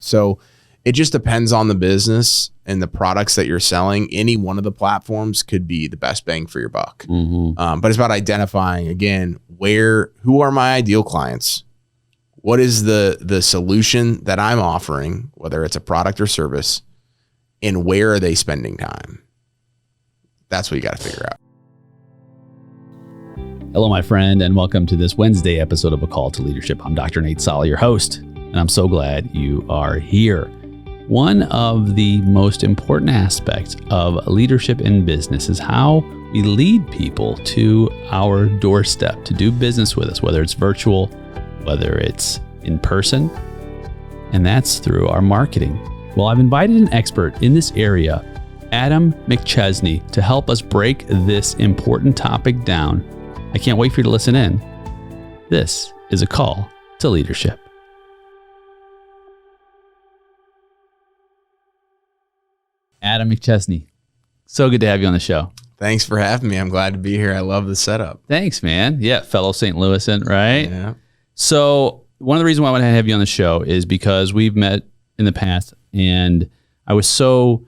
So it just depends on the business and the products that you're selling. Any one of the platforms could be the best bang for your buck. But it's about identifying, again, who are my ideal clients? What is the solution that I'm offering, whether it's a product or service, and where are they spending time? That's what you got to figure out. Hello, my friend, and welcome to this Wednesday episode of A Call to Leadership. I'm Dr. Nate Sala, your host, and I'm so glad you are here. One of the most important aspects of leadership in business is how we lead people to our doorstep to do business with us, whether it's virtual, whether it's in person, and that's through our marketing. Well, I've invited an expert in this area, Adam McChesney, to help us break this important topic down. I can't wait for you to listen in. This is A Call to Leadership. Adam McChesney, so good to have you on the show. Thanks for having me. I'm glad to be here. I love the setup. Thanks, man. Yeah, fellow St. Louisan, right? Yeah. So one of the reasons why I want to have you on the show is because we've met in the past, and I was so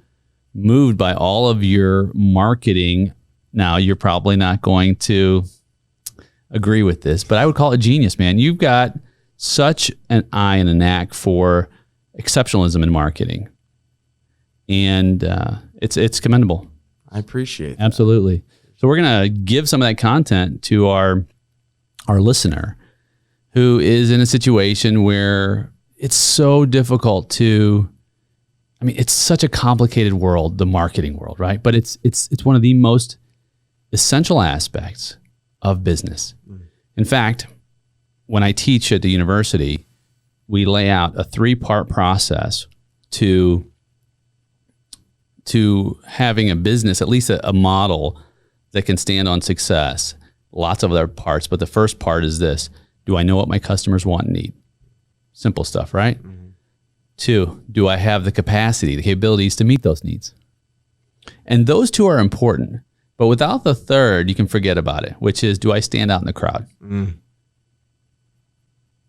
moved by all of your marketing. Now, you're probably not going to agree with this, but I would call it genius, man. You've got such an eye and a knack for exceptionalism in marketing. And it's commendable. I appreciate that. Absolutely. So we're going to give some of that content to our listener who is in a situation where it's so difficult it's such a complicated world, the marketing world, right? But it's one of the most essential aspects of business. In fact, when I teach at the university, we lay out a 3-part process to having a business, at least a model that can stand on success. Lots of other parts, but the first part is this: do I know what my customers want and need? Simple stuff, right? 2, do I have the capacity, the capabilities to meet those needs? And those 2 are important, but without the third, you can forget about it, which is, do I stand out in the crowd?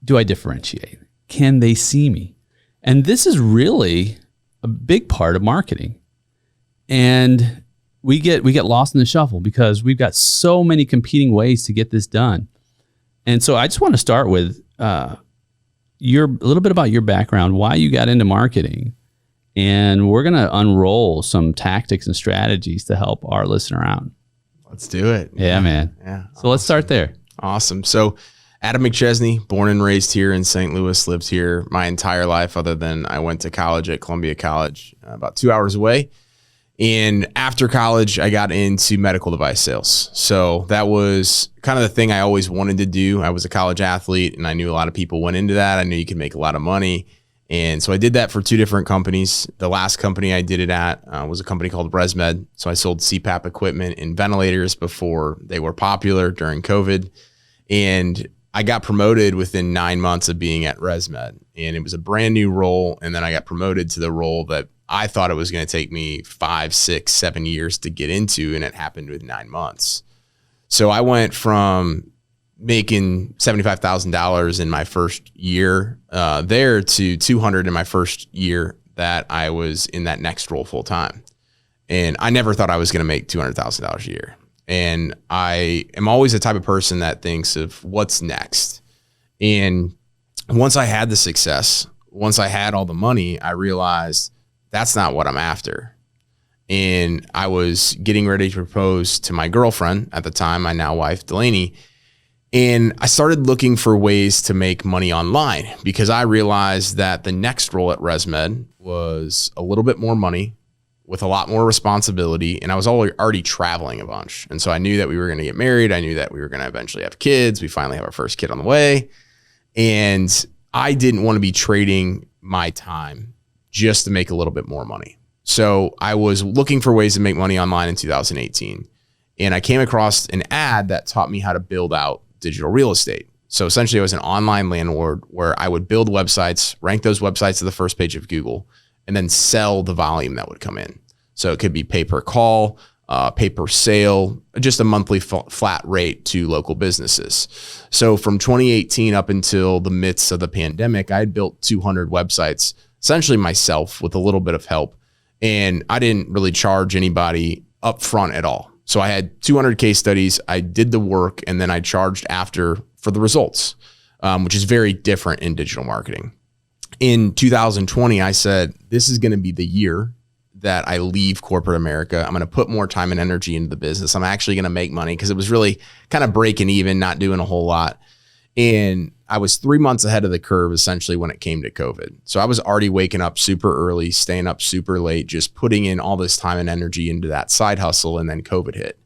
Do I differentiate? Can they see me? And this is really a big part of marketing. And we get lost in the shuffle because we've got so many competing ways to get this done. And so I just want to start with a little bit about your background, why you got into marketing, and we're going to unroll some tactics and strategies to help our listener out. Let's do it. Yeah, man. Yeah. So let's start there. Awesome. So Adam McChesney, born and raised here in St. Louis, lived here my entire life, other than I went to college at Columbia College, about 2 hours away. And after college, I got into medical device sales. So that was kind of the thing I always wanted to do. I was a college athlete, and I knew a lot of people went into that. I knew you could make a lot of money. And so I did that for 2 different companies. The last company I did it at was a company called ResMed. So I sold CPAP equipment and ventilators before they were popular during COVID. And I got promoted within 9 months of being at ResMed. And it was a brand new role. And then I got promoted to the role that I thought it was going to take me 5, 6, 7 years to get into, and it happened with 9 months. So I went from making $75,000 in my first year there to $200,000 in my first year that I was in that next role full time. And I never thought I was going to make $200,000 a year. And I am always the type of person that thinks of what's next. And once I had the success, once I had all the money, I realized that's not what I'm after. And I was getting ready to propose to my girlfriend at the time, my now wife, Delaney. And I started looking for ways to make money online because I realized that the next role at ResMed was a little bit more money with a lot more responsibility. And I was already traveling a bunch. And so I knew that we were going to get married. I knew that we were going to eventually have kids. We finally have our first kid on the way. And I didn't want to be trading my time just to make a little bit more money. So I was looking for ways to make money online in 2018. And I came across an ad that taught me how to build out digital real estate. So essentially I was an online landlord where I would build websites, rank those websites to the first page of Google, and then sell the volume that would come in. So it could be pay per call, pay per sale, just a monthly flat rate to local businesses. So from 2018 up until the midst of the pandemic, I had built 200 websites essentially myself with a little bit of help. And I didn't really charge anybody up front at all. So I had 200 case studies. I did the work, and then I charged after for the results, which is very different in digital marketing. In 2020, I said, this is going to be the year that I leave corporate America. I'm going to put more time and energy into the business. I'm actually going to make money, because it was really kind of breaking even, not doing a whole lot. And I was 3 months ahead of the curve, essentially, when it came to COVID. So I was already waking up super early, staying up super late, just putting in all this time and energy into that side hustle. And then COVID hit.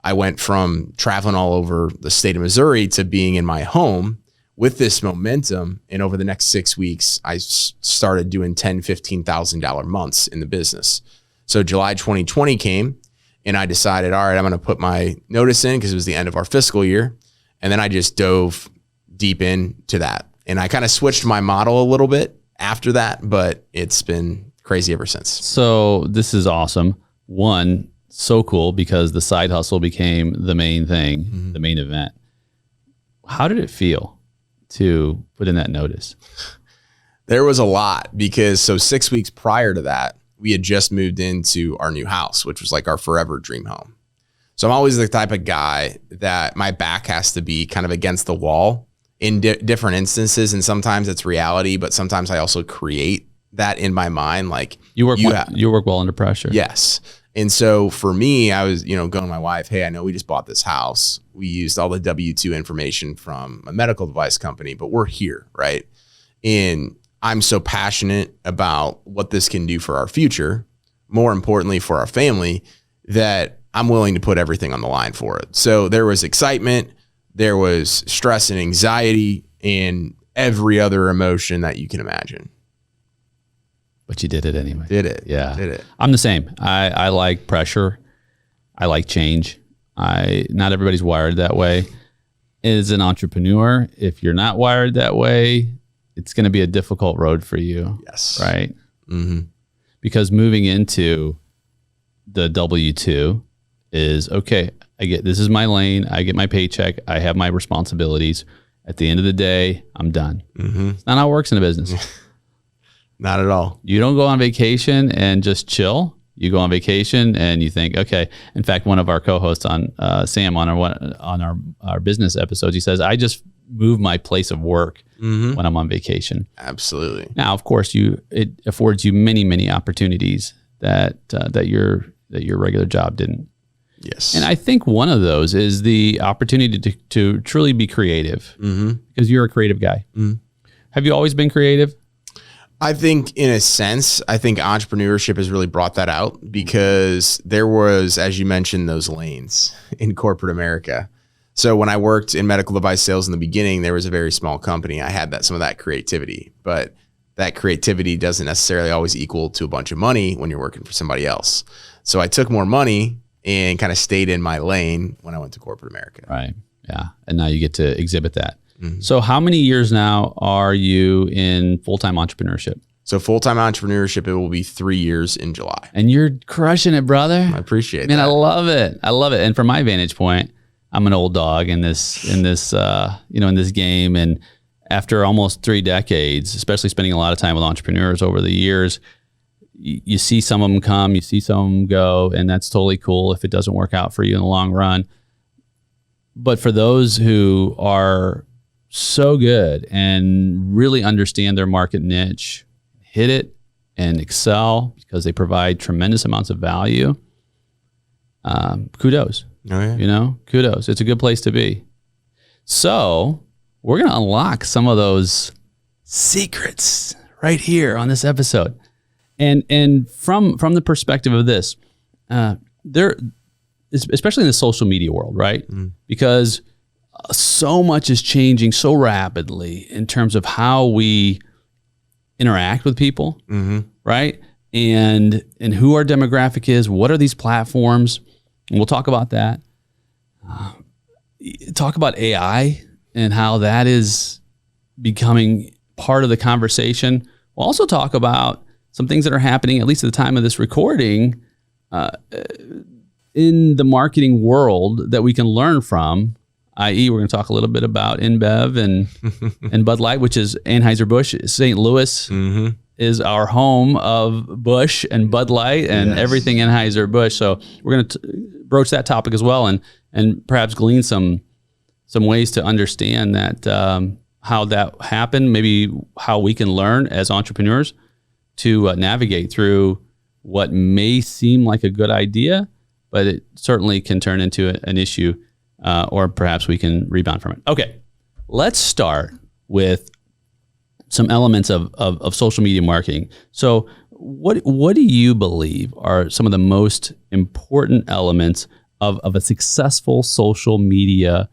I went from traveling all over the state of Missouri to being in my home with this momentum. And over the next 6 weeks, I started doing $10,000, $15,000 months in the business. So July 2020 came, and I decided, all right, I'm going to put my notice in, because it was the end of our fiscal year. And then I just dove deep into that. And I kind of switched my model a little bit after that, but it's been crazy ever since. So this is awesome. One, so cool, because the side hustle became the main thing, the main event. How did it feel to put in that notice? There was a lot, because 6 weeks prior to that, we had just moved into our new house, which was like our forever dream home. So I'm always the type of guy that my back has to be kind of against the wall in different instances. And sometimes it's reality, but sometimes I also create that in my mind. Like you work well under pressure. Yes. And so for me, I was, going to my wife, hey, I know we just bought this house. We used all the W-2 information from a medical device company, but we're here, right? And I'm so passionate about what this can do for our future, more importantly for our family, that I'm willing to put everything on the line for it. So there was excitement, there was stress and anxiety, and every other emotion that you can imagine. But you did it anyway. Did it. Yeah. Did it. I'm the same. I like pressure. I like change. Not everybody's wired that way. As an entrepreneur, if you're not wired that way, it's going to be a difficult road for you. Yes. Right? Mm-hmm. Because moving into the W-2 is, okay, this is my lane. I get my paycheck. I have my responsibilities. At the end of the day, I'm done. Mm-hmm. It's not how it works in a business. Not at all. You don't go on vacation and just chill. You go on vacation and you think, okay. In fact, one of our co-hosts on Sam on our business episodes, he says, I just move my place of work when I'm on vacation. Absolutely. Now, of course, it affords you many, many opportunities that your regular job didn't. Yes. And I think one of those is the opportunity to truly be creative, because you're a creative guy. Mm-hmm. Have you always been creative? I think in a sense, entrepreneurship has really brought that out, because there was, as you mentioned, those lanes in corporate America. So when I worked in medical device sales in the beginning, there was a very small company. I had some of that creativity, but that creativity doesn't necessarily always equal to a bunch of money when you're working for somebody else. So I took more money and kind of stayed in my lane when I went to corporate America. Right. Yeah. And now you get to exhibit that. Mm-hmm. So how many years now are you in full-time entrepreneurship? So full-time entrepreneurship, it will be 3 years in July. And you're crushing it, brother. I appreciate that. Man, I love it. I love it. And from my vantage point, I'm an old dog in this game. And after almost 3 decades, especially spending a lot of time with entrepreneurs over the years, you see some of them come, you see some of them go, and that's totally cool if it doesn't work out for you in the long run. But for those who are so good and really understand their market niche, hit it and excel because they provide tremendous amounts of value, kudos. Oh, yeah. Kudos. It's a good place to be. So we're going to unlock some of those secrets right here on this episode. And from the perspective of this, there, especially in the social media world, right? Mm. Because so much is changing so rapidly in terms of how we interact with people, right? And who our demographic is, what are these platforms? And we'll talk about that. Talk about AI and how that is becoming part of the conversation. We'll also talk about some things that are happening, at least at the time of this recording, in the marketing world that we can learn from, i.e. we're going to talk a little bit about InBev and Bud Light, which is Anheuser-Busch, St. Louis is our home of Busch and Bud Light and everything Anheuser-Busch. So we're going to broach that topic as well, and perhaps glean some ways to understand that how that happened, maybe how we can learn as entrepreneurs to navigate through what may seem like a good idea, but it certainly can turn into an issue, or perhaps we can rebound from it. Okay, let's start with some elements of social media marketing. So what do you believe are some of the most important elements of a successful social media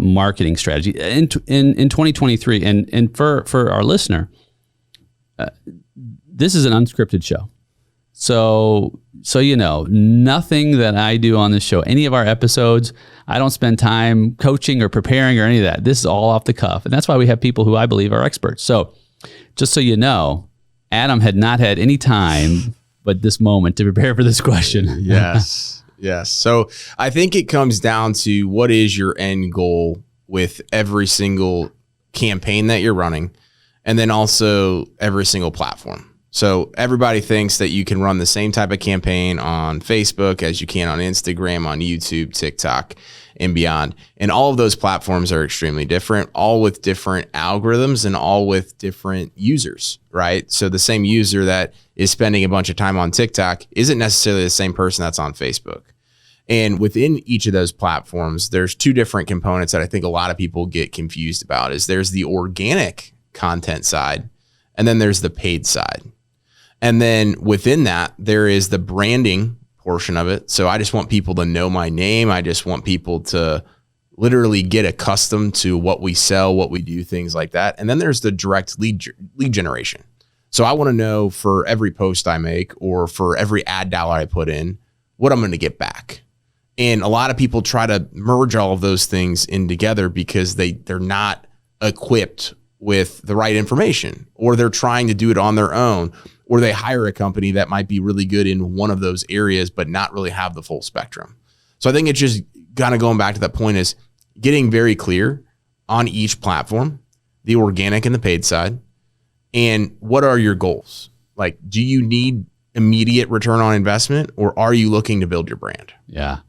marketing strategy in 2023? And for our listener, this is an unscripted show. So nothing that I do on this show, any of our episodes, I don't spend time coaching or preparing or any of that. This is all off the cuff. And that's why we have people who I believe are experts. So just so you know, Adam had not had any time but this moment to prepare for this question. Yes. Yes. So I think it comes down to what is your end goal with every single campaign that you're running, and then also every single platform. So everybody thinks that you can run the same type of campaign on Facebook as you can on Instagram, on YouTube, TikTok, and beyond. And all of those platforms are extremely different, all with different algorithms and all with different users, right? So the same user that is spending a bunch of time on TikTok isn't necessarily the same person that's on Facebook. And within each of those platforms, there's two different components that I think a lot of people get confused about. Is there's the organic content side, and then there's the paid side. And then within that, there is the branding portion of it. So I just want people to know my name. I just want people to literally get accustomed to what we sell, what we do, things like that. And then there's the direct lead generation. So I want to know for every post I make or for every ad dollar I put in, what I'm going to get back. And a lot of people try to merge all of those things in together because they're not equipped with the right information, or they're trying to do it on their own, or they hire a company that might be really good in one of those areas, but not really have the full spectrum. So I think it's just kind of going back to that point is getting very clear on each platform, the organic and the paid side, and what are your goals? Like, do you need immediate return on investment, or are you looking to build your brand? Yeah.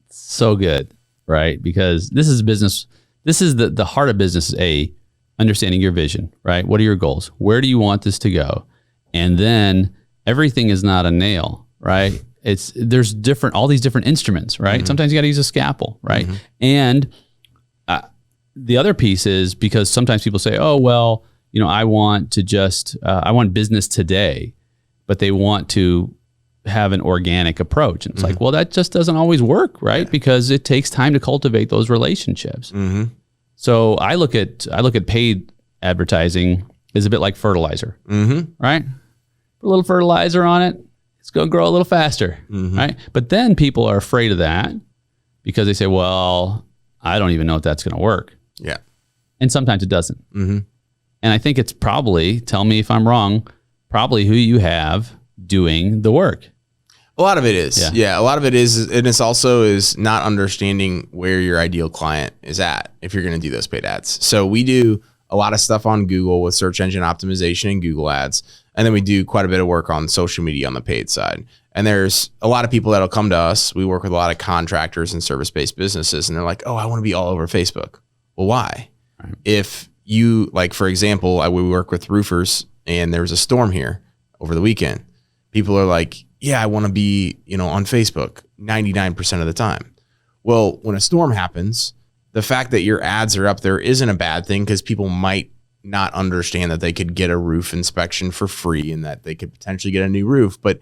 So good, right? Because this is business. This is the heart of business is understanding your vision, right? What are your goals? Where do you want this to go? And then everything is not a nail, right? There's all these different instruments, right? Mm-hmm. Sometimes you got to use a scalpel, right? Mm-hmm. And the other piece is because sometimes people say, oh, well, I want to I want business today, but they want to have an organic approach. And it's like, well, that just doesn't always work, right? Yeah. Because it takes time to cultivate those relationships. Mm-hmm. So I look at paid advertising as a bit like fertilizer, right? Put a little fertilizer on it, it's going to grow a little faster, right? But then people are afraid of that because they say, well, I don't even know if that's going to work. Yeah. And sometimes it doesn't. Mm-hmm. And I think it's probably, tell me if I'm wrong, probably who you have doing the work. A lot of it is. Yeah. A lot of it is. And it's also is not understanding where your ideal client is at if you're going to do those paid ads. So we do a lot of stuff on Google with search engine optimization and Google ads. And then we do quite a bit of work on social media on the paid side. And there's a lot of people that'll come to us. We work with a lot of contractors and service-based businesses. And they're like, oh, I want to be all over Facebook. Well, why? Right. If you, like, for example, we work with roofers and there was a storm here over the weekend. People are like, yeah, I want to be, on Facebook 99% of the time. Well, when a storm happens, the fact that your ads are up there isn't a bad thing because people might not understand that they could get a roof inspection for free and that they could potentially get a new roof. But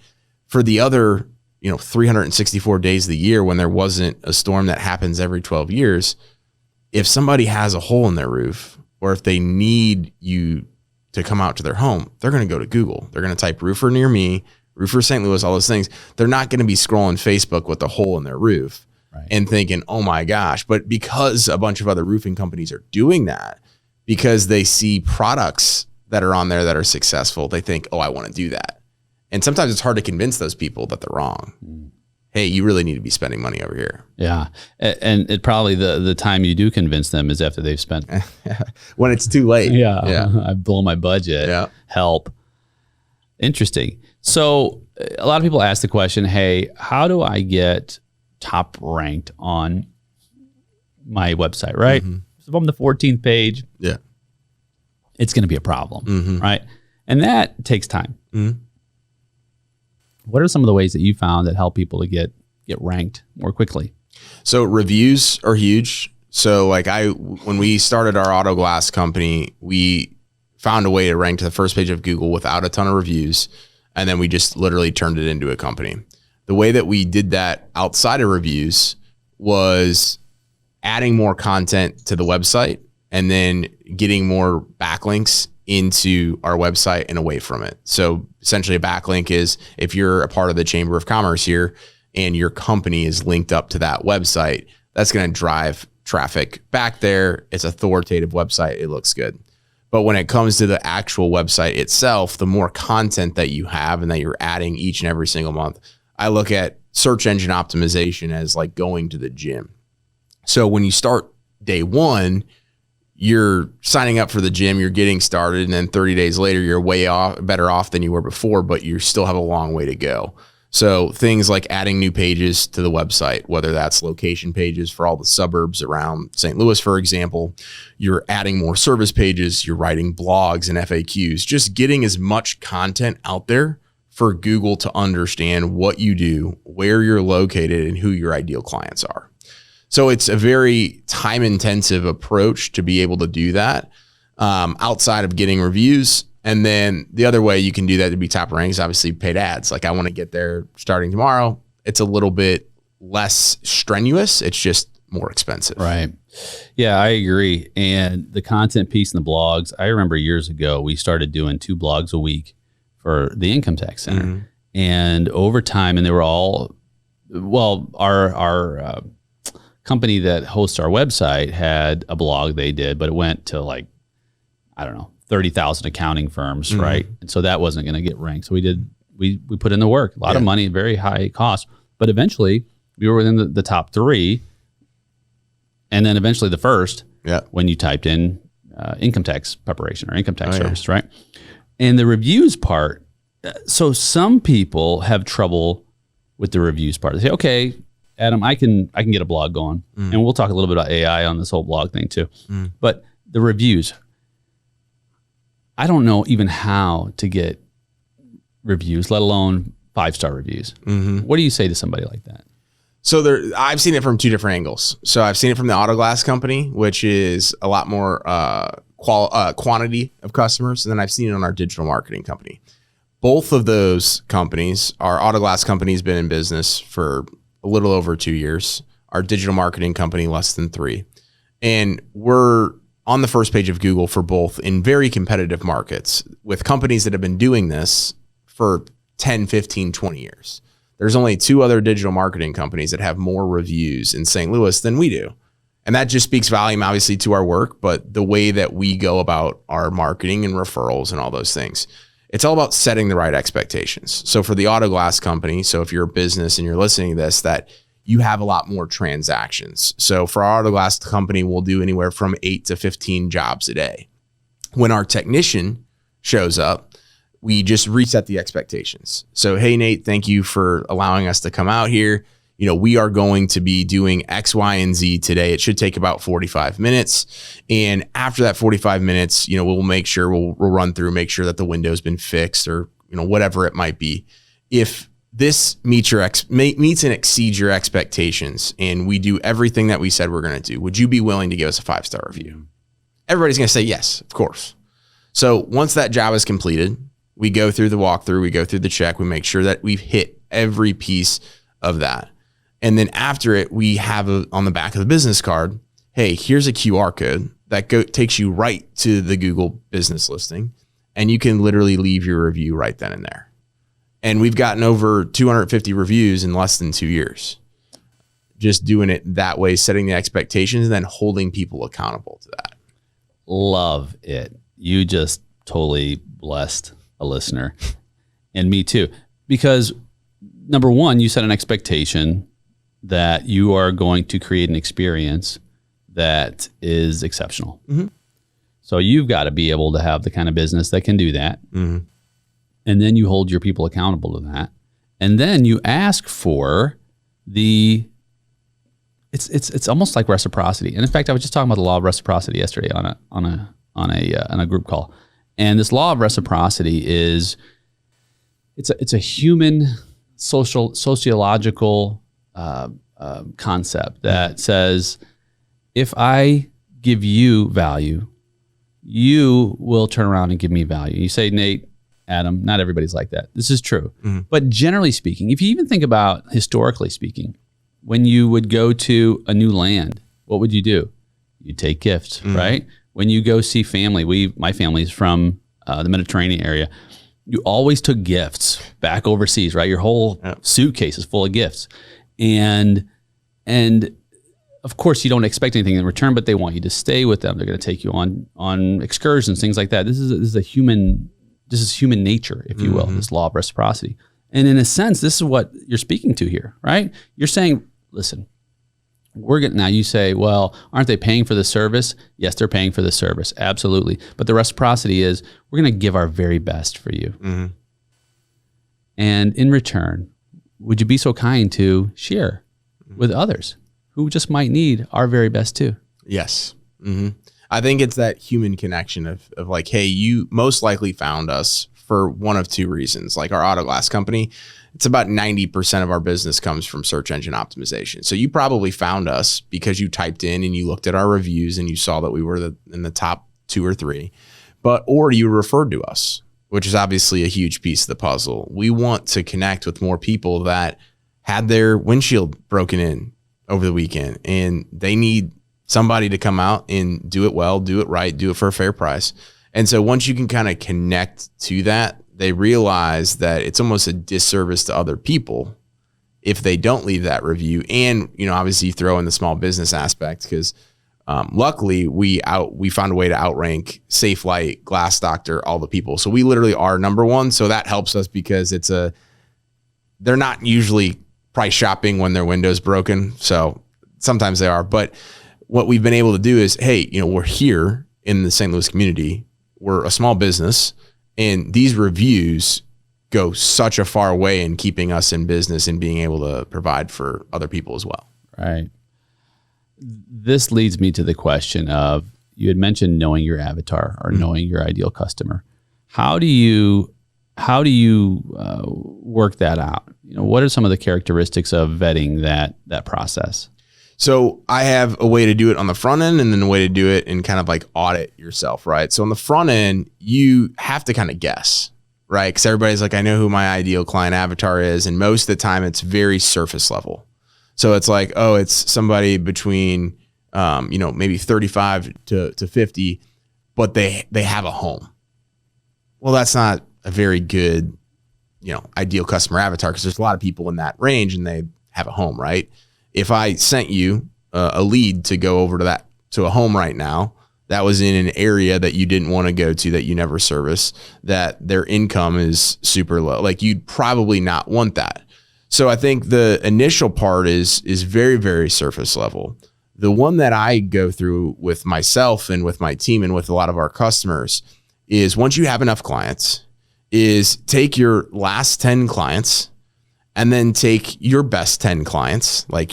for the other, 364 days of the year when there wasn't a storm that happens every 12 years, if somebody has a hole in their roof or if they need you to come out to their home, they're going to go to Google. They're going to type roofer near me, roofer St. Louis, all those things. They're not going to be scrolling Facebook with a hole in their roof and thinking, oh my gosh. But because a bunch of other roofing companies are doing that, because they see products that are on there that are successful, they think, oh, I want to do that. And sometimes it's hard to convince those people that they're wrong. hey, you really need to be spending money over here. Yeah. And it probably the time you do convince them is after they've spent. When it's too late. Yeah. I've blown my budget. Yeah. Help. Interesting. So a lot of people ask the question, hey, how do I get top ranked on my website, right? Mm-hmm. So if I'm the 14th page, Yeah. it's going to be a problem, Mm-hmm. right? And that takes time. Mm-hmm. What are some of the ways that you found that help people to get ranked more quickly? So reviews are huge. So like when we started our auto glass company, we found a way to rank to the first page of Google without a ton of reviews. And then we just literally turned it into a company. The way that we did that outside of reviews was adding more content to the website and then getting more backlinks into our website and away from it. So essentially a backlink is if you're a part of the Chamber of Commerce here and your company is linked up to that website, that's going to drive traffic back there. It's an authoritative website. It looks good. But when it comes to the actual website itself, the more content that you have and that you're adding each and every single month, I look at search engine optimization as like going to the gym. So when you start day one, you're signing up for the gym, you're getting started, and then 30 days later, you're way better off than you were before, but you still have a long way to go. So things like adding new pages to the website, whether that's location pages for all the suburbs around St. Louis, for example, you're adding more service pages, you're writing blogs and FAQs, just getting as much content out there for Google to understand what you do, where you're located, and who your ideal clients are. So it's a very time-intensive approach to be able to do that outside of getting reviews. And then the other way you can do that to be top ranked is obviously paid ads. Like I want to get there starting tomorrow. It's a little bit less strenuous. It's just more expensive. Right. Yeah, I agree. And the content piece in the blogs, I remember years ago, we started doing 2 blogs a week for the Income Tax Center. Mm-hmm. And over time, and they were all, well, our company that hosts our website had a blog they did, but it went to like, I don't know, 30,000 accounting firms, mm-hmm. right? And so that wasn't going to get ranked. So we put in the work, a lot of money, very high cost, but eventually we were within the top 3. And then eventually the first, when you typed in income tax preparation or income tax service, right? And the reviews part, so some people have trouble with the reviews part. They say, okay, Adam, I can get a blog going. And we'll talk a little bit about AI on this whole blog thing too. But the reviews, I don't know even how to get reviews, let alone 5-star reviews. Mm-hmm. What do you say to somebody like that? So I've seen it from 2 different angles. So I've seen it from the auto glass company, which is a lot more quantity of customers. And then I've seen it on our digital marketing company. Both of those companies, our auto glass company has been in business for a little over 2 years. Our digital marketing company, less than 3. And we're on the first page of Google for both in very competitive markets with companies that have been doing this for 10, 15, 20 years. There's only 2 other digital marketing companies that have more reviews in St. Louis than we do. And that just speaks volume, obviously, to our work, but the way that we go about our marketing and referrals and all those things. It's all about setting the right expectations. So for the auto glass company, so if you're a business and you're listening to this, that you have a lot more transactions. So for our auto glass company, we'll do anywhere from 8 to 15 jobs a day. When our technician shows up, we just reset the expectations. So, hey, Nate, thank you for allowing us to come out here. You know, we are going to be doing X, Y, and Z today. It should take about 45 minutes. And after that 45 minutes, you know, we'll make sure we'll run through, make sure that the window's been fixed or, you know, whatever it might be. If this meets and exceeds your expectations and we do everything that we said we're going to do, would you be willing to give us a 5-star review? Everybody's going to say yes, of course. So once that job is completed, we go through the walkthrough, we go through the check, we make sure that we've hit every piece of that. And then after it, we have on the back of the business card, hey, here's a QR code that takes you right to the Google business listing. And you can literally leave your review right then and there. And we've gotten over 250 reviews in less than 2 years. Just doing it that way, setting the expectations and then holding people accountable to that. Love it. You just totally blessed a listener and me too, because number one, you set an expectation that you are going to create an experience that is exceptional. Mm-hmm. So you've got to be able to have the kind of business that can do that. Mm-hmm. And then you hold your people accountable to that. And then you ask for it's almost like reciprocity. And in fact, I was just talking about the law of reciprocity yesterday on a group call. And this law of reciprocity is it's a human sociological concept that says, if I give you value, you will turn around and give me value. You say, Nate, Adam, not everybody's like that. This is true. Mm-hmm. But generally speaking, if you even think about historically speaking, when you would go to a new land, what would you do? You take gifts, right? When you go see family, my family's from the Mediterranean area. You always took gifts back overseas, right? Your whole suitcase is full of gifts. And of course you don't expect anything in return, but they want you to stay with them. They're going to take you on excursions, things like that. This is human nature, if you will, this law of reciprocity. And in a sense, this is what you're speaking to here, right? You're saying, listen, now you say, well, aren't they paying for the service? Yes, they're paying for the service. Absolutely. But the reciprocity is, we're going to give our very best for you. Mm-hmm. And in return, would you be so kind to share with others who just might need our very best too? Yes. Mm-hmm. I think it's that human connection of like, hey, you most likely found us for one of two reasons. Like our auto glass company, it's about 90% of our business comes from search engine optimization. So you probably found us because you typed in and you looked at our reviews and you saw that we were in the top 2 or 3, or you referred to us, which is obviously a huge piece of the puzzle. We want to connect with more people that had their windshield broken in over the weekend and they need somebody to come out and do it well, do it right, do it for a fair price. And so once you can kind of connect to that, they realize that it's almost a disservice to other people if they don't leave that review. And, obviously you throw in the small business aspect because luckily we found a way to outrank Safe Light, Glass Doctor, all the people. So we literally are number one. So that helps us because they're not usually price shopping when their window's broken. So sometimes they are, but what we've been able to do is, hey, we're here in the St. Louis community. We're a small business, and these reviews go such a far way in keeping us in business and being able to provide for other people as well. Right. This leads me to the question of, you had mentioned knowing your avatar or knowing your ideal customer. How do you work that out? What are some of the characteristics of vetting that process? So I have a way to do it on the front end and then a way to do it and kind of like audit yourself, right? So on the front end, you have to kind of guess, right? Because everybody's like, I know who my ideal client avatar is. And most of the time it's very surface level. So it's like, oh, it's somebody between, maybe 35 to 50, but they have a home. Well, that's not a very good, ideal customer avatar because there's a lot of people in that range and they have a home, right? If I sent you a lead to go over to a home right now that was in an area that you didn't want to go to, that you never service, that their income is super low, like you'd probably not want that. So I think the initial part is very, very surface level. The one that I go through with myself and with my team and with a lot of our customers is, once you have enough clients, is take your last 10 clients and then take your best 10 clients, like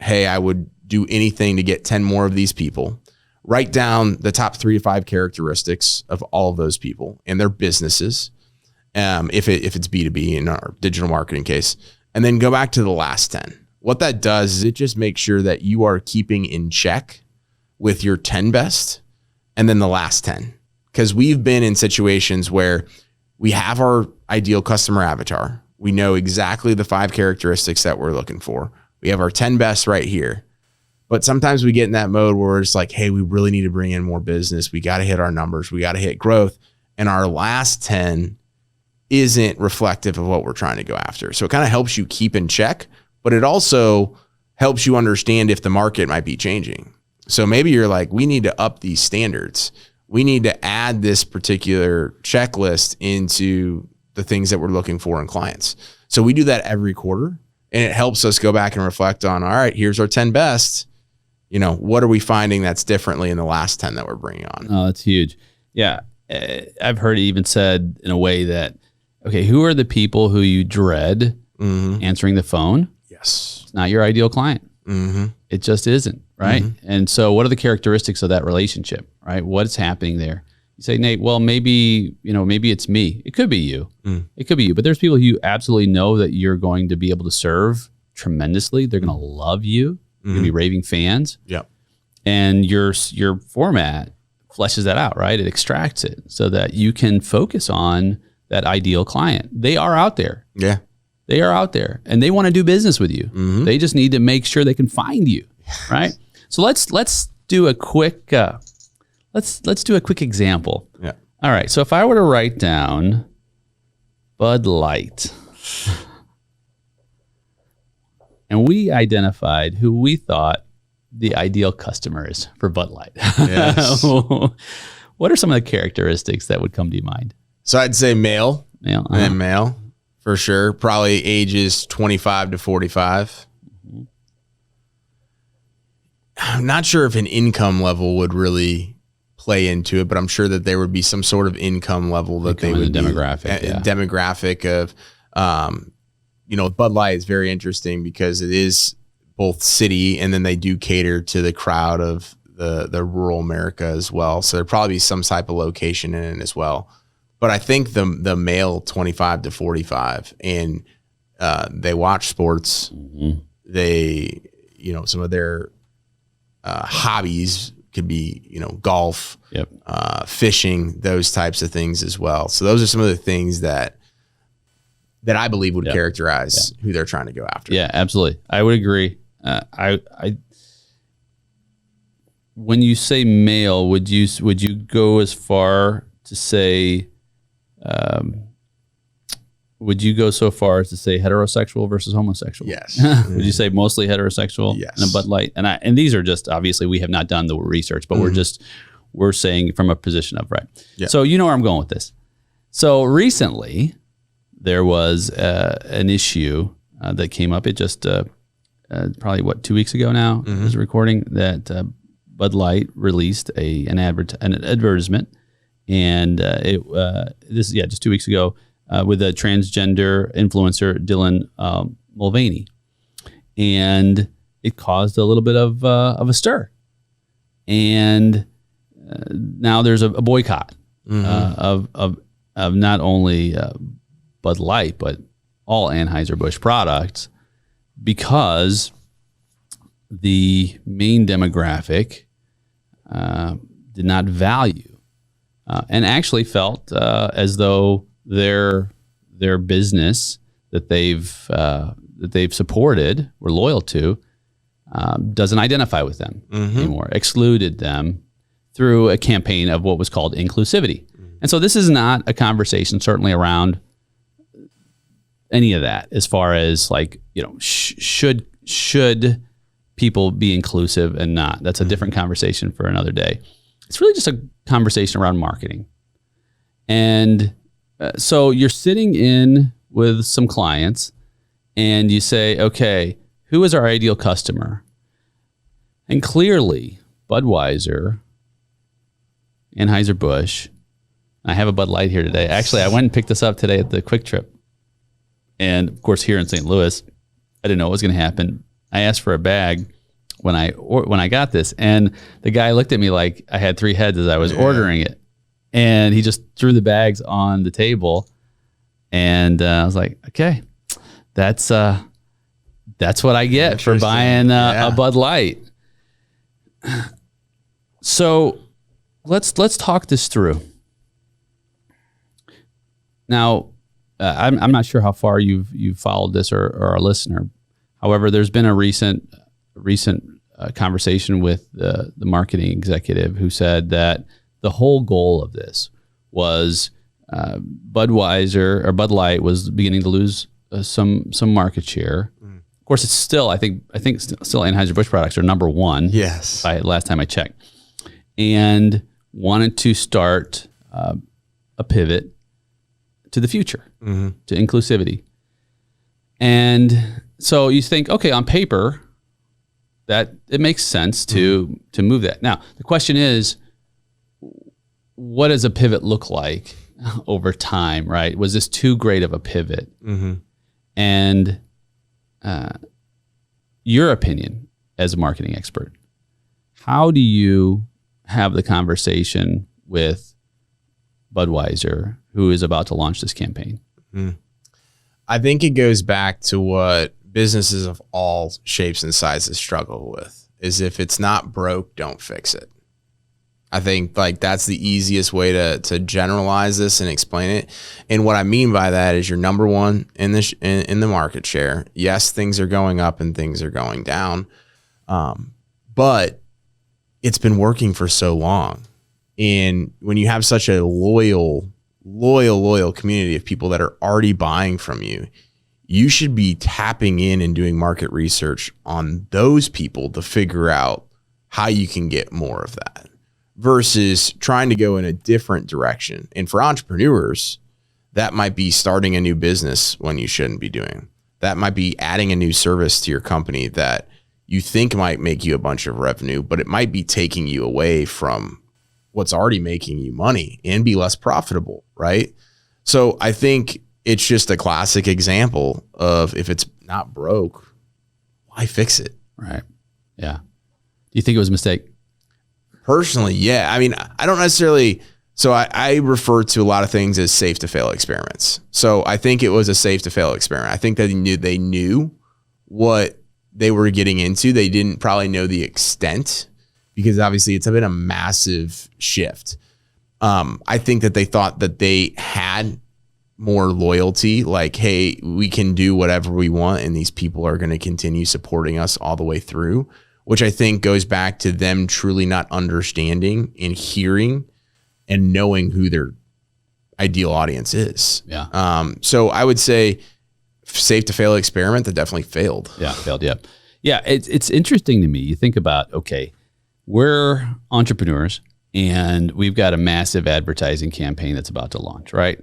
hey, I would do anything to get 10 more of these people. Write down the top 3 to 5 characteristics of all of those people and their businesses, if it's B2B in our digital marketing case, and then go back to the last 10. What that does is it just makes sure that you are keeping in check with your 10 best and then the last 10. Because we've been in situations where we have our ideal customer avatar. We know exactly the 5 characteristics that we're looking for. We have our 10 best right here. But sometimes we get in that mode where it's like, hey, we really need to bring in more business. We got to hit our numbers. We got to hit growth. And our last 10 isn't reflective of what we're trying to go after. So it kind of helps you keep in check, but it also helps you understand if the market might be changing. So maybe you're like, we need to up these standards. We need to add this particular checklist into the things that we're looking for in clients. So we do that every quarter, and it helps us go back and reflect on, all right, here's our 10 best. What are we finding that's differently in the last 10 that we're bringing on? Oh, that's huge. Yeah. I've heard it even said in a way that, okay, who are the people who you dread answering the phone? Yes. It's not your ideal client. It just isn't, right? And so what are the characteristics of that relationship, right? What's happening there? You say, Nate, well, maybe it's me. It could be you. It could be you. But there's people who you absolutely know that you're going to be able to serve tremendously. They're going to love you. You're going to be raving fans. Yep. And your format fleshes that out, right? It extracts it so that you can focus on that ideal client. They are out there. Yeah. They are out there and they want to do business with you. They just need to make sure they can find you, right? So let's do a quick let's do a quick example. Yeah. All right. So if I were to write down Bud Light, and we identified who we thought the ideal customer is for Bud Light. Yes. What are some of the characteristics that would come to your mind? So I'd say male. Male. And male, for sure. Probably ages 25 to 45. I'm not sure if an income level would really play into it, but I'm sure that there would be some sort of income level that they would demographic of, Bud Light is very interesting because it is both city and then they do cater to the crowd of the rural America as well. So there'd probably be some type of location in it as well. But I think the male 25 to 45 and they watch sports, they, some of their hobbies could be, golf, fishing, those types of things as well. So those are some of the things that I believe would characterize who they're trying to go after. Yeah, absolutely. I would agree. When you say male, would you go as far to say, would you go so far as to say heterosexual versus homosexual? Yes. Would you say mostly heterosexual? Yes. And a Bud Light? And these are just, obviously we have not done the research, but we're saying from a position of, right. Yeah. So you know where I'm going with this. So recently there was an issue that came up. It just probably 2 weeks ago now, I was recording that Bud Light released an advertisement, and just 2 weeks ago with a transgender influencer, Dylan Mulvaney, and it caused a little bit of a stir, and now there's a boycott of not only Bud Light but all Anheuser-Busch products, because the main demographic did not value and actually felt as though their business that they've supported or loyal to doesn't identify with them anymore, excluded them through a campaign of what was called inclusivity. And so this is not a conversation certainly around any of that as far as should people be inclusive and not. That's a different conversation for another day. It's really just a conversation around marketing. And so you're sitting in with some clients and you say, okay, who is our ideal customer? And clearly Budweiser, Anheuser-Busch, I have a Bud Light here today. Actually, I went and picked this up today at the Quick Trip. And of course, here in St. Louis, I didn't know what was going to happen. I asked for a bag when I got this, and the guy looked at me like I had three heads as I was ordering it. And he just threw the bags on the table, and I was like, okay, that's what I get for buying a Bud Light. So let's talk this through. Now, I'm not sure how far you've followed this or are a listener. However, there's been a recent conversation with the marketing executive who said that the whole goal of this was Budweiser or Bud Light was beginning to lose some market share. Of course, it's still I think still Anheuser-Busch products are number one. Yes, last time I checked, and wanted to start a pivot to the future, to inclusivity. And so you think, okay, on paper, that it makes sense to move that. Now, the question is, what does a pivot look like over time, right? Was this too great of a pivot? And your opinion as a marketing expert, how do you have the conversation with Budweiser, who is about to launch this campaign? I think it goes back to what businesses of all shapes and sizes struggle with, is if it's not broke, don't fix it. I think like that's the easiest way to generalize this and explain it. And what I mean by that is you're number one in the market share. Yes, things are going up and things are going down, but it's been working for so long. And when you have such a loyal community of people that are already buying from you, you should be tapping in and doing market research on those people to figure out how you can get more of that versus trying to go in a different direction. And for entrepreneurs, that might be starting a new business when you shouldn't be doing. That might be adding a new service to your company that you think might make you a bunch of revenue, but it might be taking you away from what's already making you money and be less profitable, right? So I think it's just a classic example of if it's not broke, why fix it? Right. Yeah. Do you think it was a mistake? Personally, yeah. I mean, I don't necessarily, so I refer to a lot of things as safe to fail experiments. So I think it was a safe to fail experiment. I think that they knew what they were getting into. They didn't probably know the extent because obviously it's been a massive shift. I think that they thought that they had more loyalty, like, hey, we can do whatever we want and these people are going to continue supporting us all the way through, which I think goes back to them truly not understanding and hearing and knowing who their ideal audience is. Yeah. So I would say safe to fail experiment that definitely failed. Yeah, failed. Yeah. Yeah. It's interesting to me. You think about, okay, we're entrepreneurs and we've got a massive advertising campaign that's about to launch, right?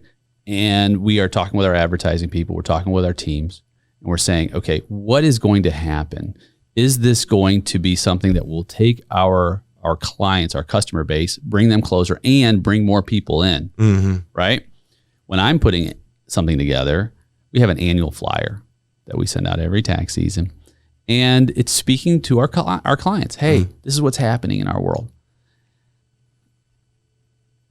And we are talking with our advertising people, we're talking with our teams, and we're saying, okay, what is going to happen? Is this going to be something that will take our clients, our customer base, bring them closer and bring more people in, right? When I'm putting something together, we have an annual flyer that we send out every tax season. And it's speaking to our clients. Hey, this is what's happening in our world.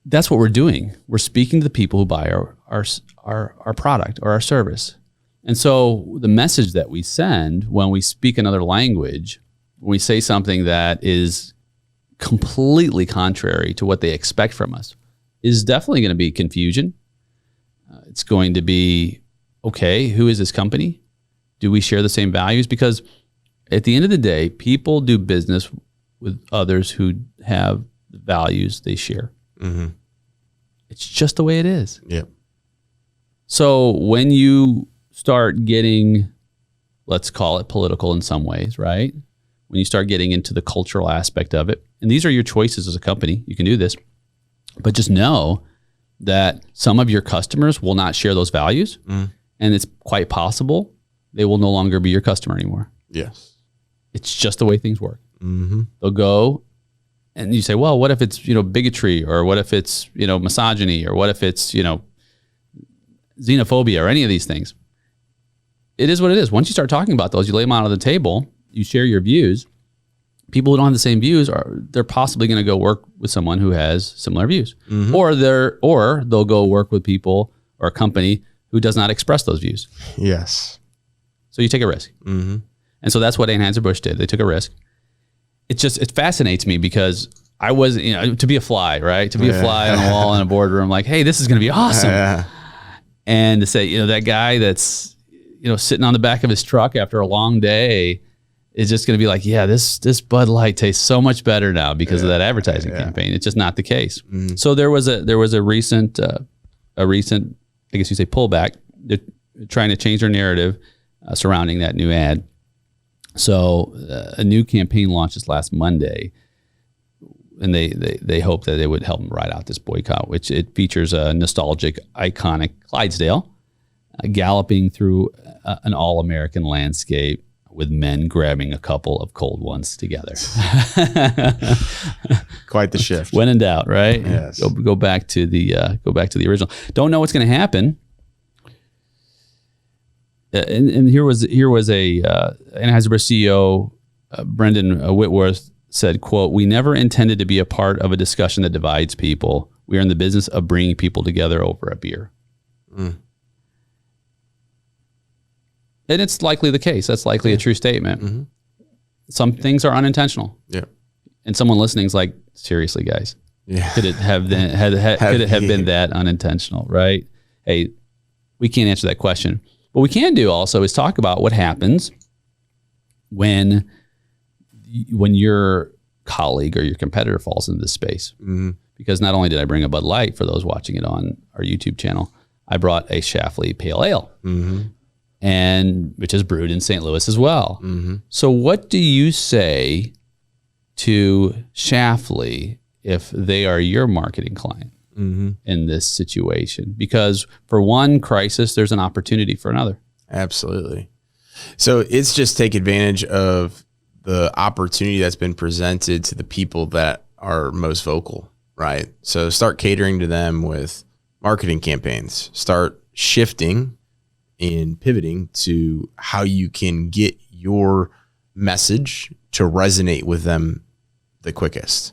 That's what we're doing. We're speaking to the people who buy our product or our service. And so the message that we send when we speak another language, when we say something that is completely contrary to what they expect from us, is definitely going to be confusion. It's going to be, okay, who is this company? Do we share the same values? Because at the end of the day, people do business with others who have the values they share. It's just the way it is. Yeah. So when you start getting, let's call it political in some ways, right? When you start getting into the cultural aspect of it, and these are your choices as a company, you can do this, but just know that some of your customers will not share those values, and it's quite possible they will no longer be your customer anymore. Yes. It's just the way things work. They'll go, and you say, well, what if it's, bigotry, or what if it's, misogyny, or what if it's, xenophobia, or any of these things? It is what it is. Once you start talking about those, you lay them out on the table, you share your views. People who don't have the same views they're possibly going to go work with someone who has similar views, or they'll go work with people or a company who does not express those views. Yes. So you take a risk. And so that's what Anheuser-Busch did. They took a risk. It fascinates me because I wasn't, to be a fly, right? To be a fly on the wall in a boardroom, like, hey, this is going to be awesome. And to say, that guy that's, sitting on the back of his truck after a long day is just going to be like, yeah, this Bud Light tastes so much better now because of that advertising campaign. It's just not the case. So there was a recent, I guess you say, pullback. They're trying to change their narrative surrounding that new ad. So a new campaign launched this last Monday. and they hope that it would help them ride out this boycott, which it features a nostalgic, iconic Clydesdale galloping through an all-American landscape with men grabbing a couple of cold ones together. Quite the shift. When in doubt, right? Yes. Go back to the original. Don't know what's going to happen. And here was a Anheuser-Busch CEO Brendan Whitworth said, quote, "We never intended to be a part of a discussion that divides people. We are in the business of bringing people together over a beer." And it's likely the case. That's likely a true statement. Mm-hmm. Some things are unintentional. Yeah. And someone listening is like, seriously, guys, could it have been, could it have been that unintentional, right? Hey, we can't answer that question. What we can do also is talk about what happens when your colleague or your competitor falls into this space. Mm-hmm. Because not only did I bring a Bud Light for those watching it on our YouTube channel, I brought a Schlafly Pale Ale. Mm-hmm. And which is brewed in St. Louis as well. Mm-hmm. So what do you say to Schlafly if they are your marketing client in this situation? Because for one crisis, there's an opportunity for another. Absolutely. So it's just take advantage of the opportunity that's been presented to the people that are most vocal, right? So start catering to them with marketing campaigns. Start shifting and pivoting to how you can get your message to resonate with them the quickest.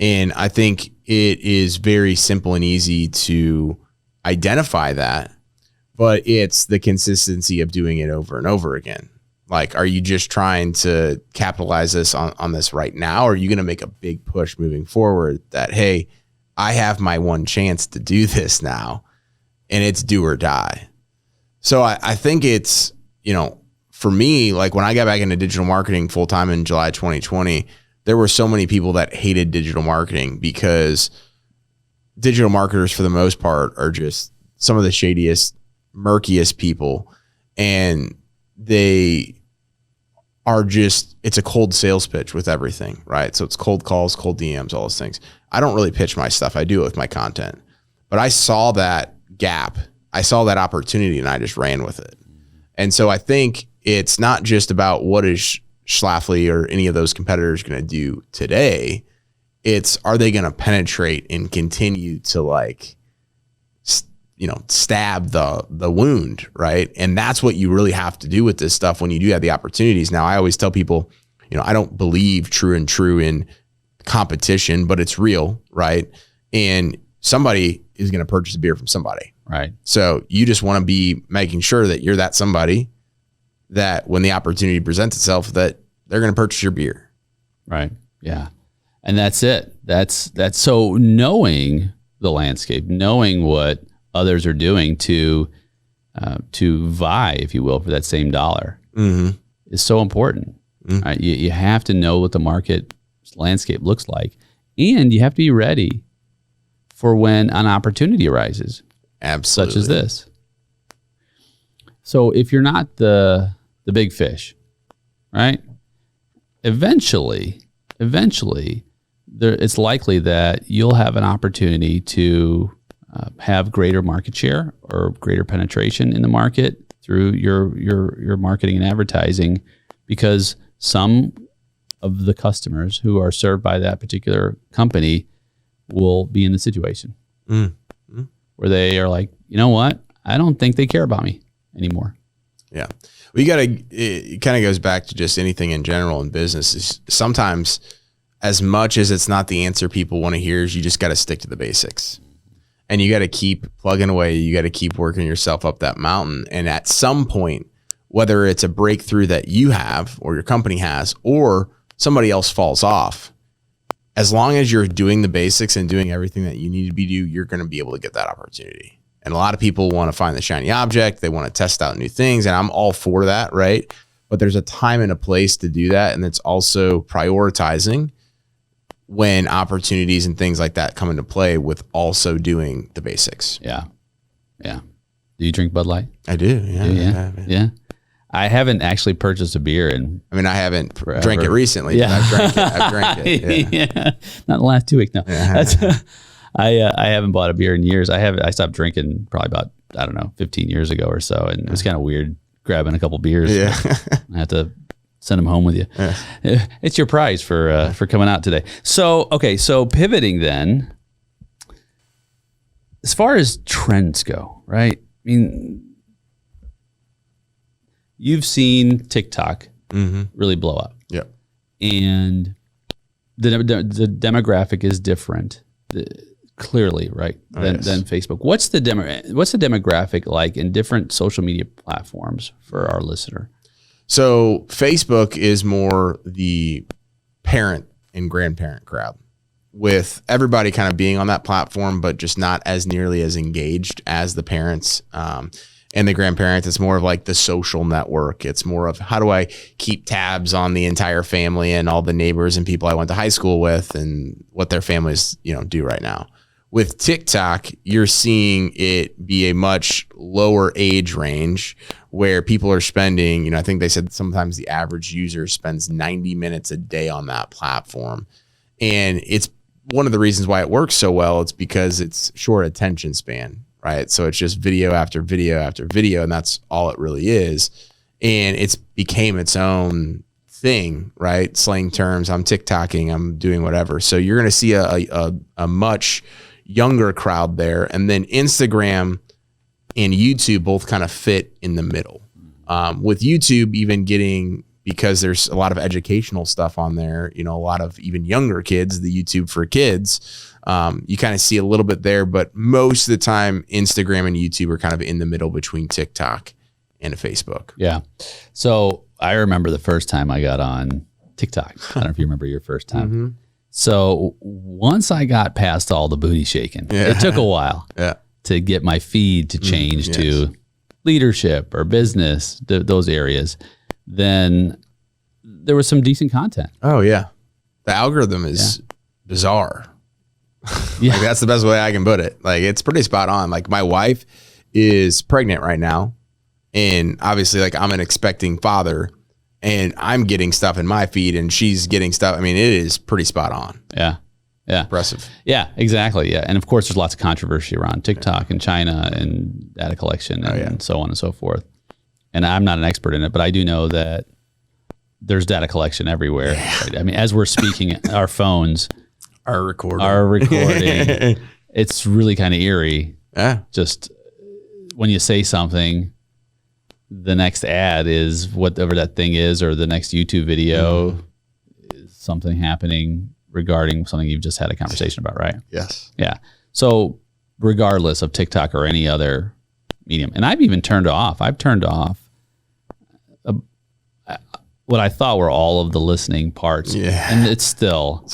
And I think it is very simple and easy to identify that, but it's the consistency of doing it over and over again. Like, are you just trying to capitalize this on this right now? Or are you going to make a big push moving forward that, hey, I have my one chance to do this now and it's do or die? So I think it's, for me, like when I got back into digital marketing full time in July 2020, there were so many people that hated digital marketing because digital marketers, for the most part, are just some of the shadiest, murkiest people. And they are just, it's a cold sales pitch with everything, right? So it's cold calls, cold DMs, all those things. I don't really pitch my stuff. I do it with my content. But I saw that gap. I saw that opportunity and I just ran with it. And so I think it's not just about what is Schlafly or any of those competitors going to do today. It's, are they going to penetrate and continue to stab the wound, right? And that's what you really have to do with this stuff when you do have the opportunities. Now, I always tell people, I don't believe true in competition, but it's real, right? And somebody is going to purchase a beer from somebody. Right. So you just want to be making sure that you're that somebody that when the opportunity presents itself, that they're going to purchase your beer. Right. Yeah. And that's it. That's so knowing the landscape, knowing what others are doing to vie, if you will, for that same dollar is so important. Mm-hmm. Right? You have to know what the market landscape looks like, and you have to be ready for when an opportunity arises. Absolutely. Such as this. So if you're not the big fish, right? Eventually, it's likely that you'll have an opportunity to have greater market share or greater penetration in the market through your marketing and advertising, because some of the customers who are served by that particular company will be in the situation where they are like, you know what? I don't think they care about me anymore. Yeah. It kind of goes back to just anything in general in business. Sometimes, as much as it's not the answer people want to hear, is you just got to stick to the basics. And you got to keep plugging away. You got to keep working yourself up that mountain. And at some point, whether it's a breakthrough that you have or your company has, or somebody else falls off, as long as you're doing the basics and doing everything that you need to be do, you're going to be able to get that opportunity. And a lot of people want to find the shiny object. They want to test out new things. And I'm all for that, right? But there's a time and a place to do that. And it's also prioritizing when opportunities and things like that come into play with also doing the basics. Yeah. Yeah. Do you drink Bud Light? I do. Yeah. Yeah. I haven't actually purchased a beer in. I mean, I haven't drank it recently. Yeah. But I've drank it. Yeah. Not in the last 2 weeks. No, I haven't bought a beer in years. I stopped drinking probably about, I don't know, 15 years ago or so. And it was kind of weird grabbing a couple beers. Yeah. I have to send them home with you. Yeah. It's your prize for coming out today. So, okay. So pivoting then, as far as trends go, right? I mean, you've seen TikTok really blow up. Yep. And the demographic is different, clearly, right, than Facebook. What's the demographic like in different social media platforms for our listener? So Facebook is more the parent and grandparent crowd, with everybody kind of being on that platform, but just not as nearly as engaged as the parents and the grandparents. It's more of like the social network. It's more of, how do I keep tabs on the entire family and all the neighbors and people I went to high school with and what their families, do right now. With TikTok, you're seeing it be a much lower age range where people are spending, I think they said sometimes the average user spends 90 minutes a day on that platform. And it's one of the reasons why it works so well. It's because it's short attention span. Right. So it's just video after video after video, and that's all it really is. And it's became its own thing, right? Slang terms. I'm TikToking, I'm doing whatever. So you're going to see a much younger crowd there. And then Instagram and YouTube both kind of fit in the middle. With YouTube even getting, because there's a lot of educational stuff on there, a lot of even younger kids, the YouTube for kids, you kind of see a little bit there, but most of the time Instagram and YouTube are kind of in the middle between TikTok and Facebook. Yeah. So I remember the first time I got on TikTok. I don't know if you remember your first time. So once I got past all the booty shaking, it took a while to get my feed to change to leadership or business, those areas. Then there was some decent content. Oh yeah. The algorithm is bizarre. Like, that's the best way I can put it. Like, it's pretty spot on. Like, my wife is pregnant right now, and obviously, like, I'm an expecting father, and I'm getting stuff in my feed, and she's getting stuff. I mean, it is pretty spot on. Yeah. Impressive. Yeah, exactly. Yeah. And of course, there's lots of controversy around TikTok and China and data collection and so on and so forth. And I'm not an expert in it, but I do know that there's data collection everywhere. Right? I mean, as we're speaking, our phones are recording. It's really kind of eerie. Yeah. Just when you say something, the next ad is whatever that thing is, or the next YouTube video is something happening regarding something you've just had a conversation about, right? Yes. Yeah. So regardless of TikTok or any other medium, and I've even turned off what I thought were all of the listening parts. Yeah. And it's still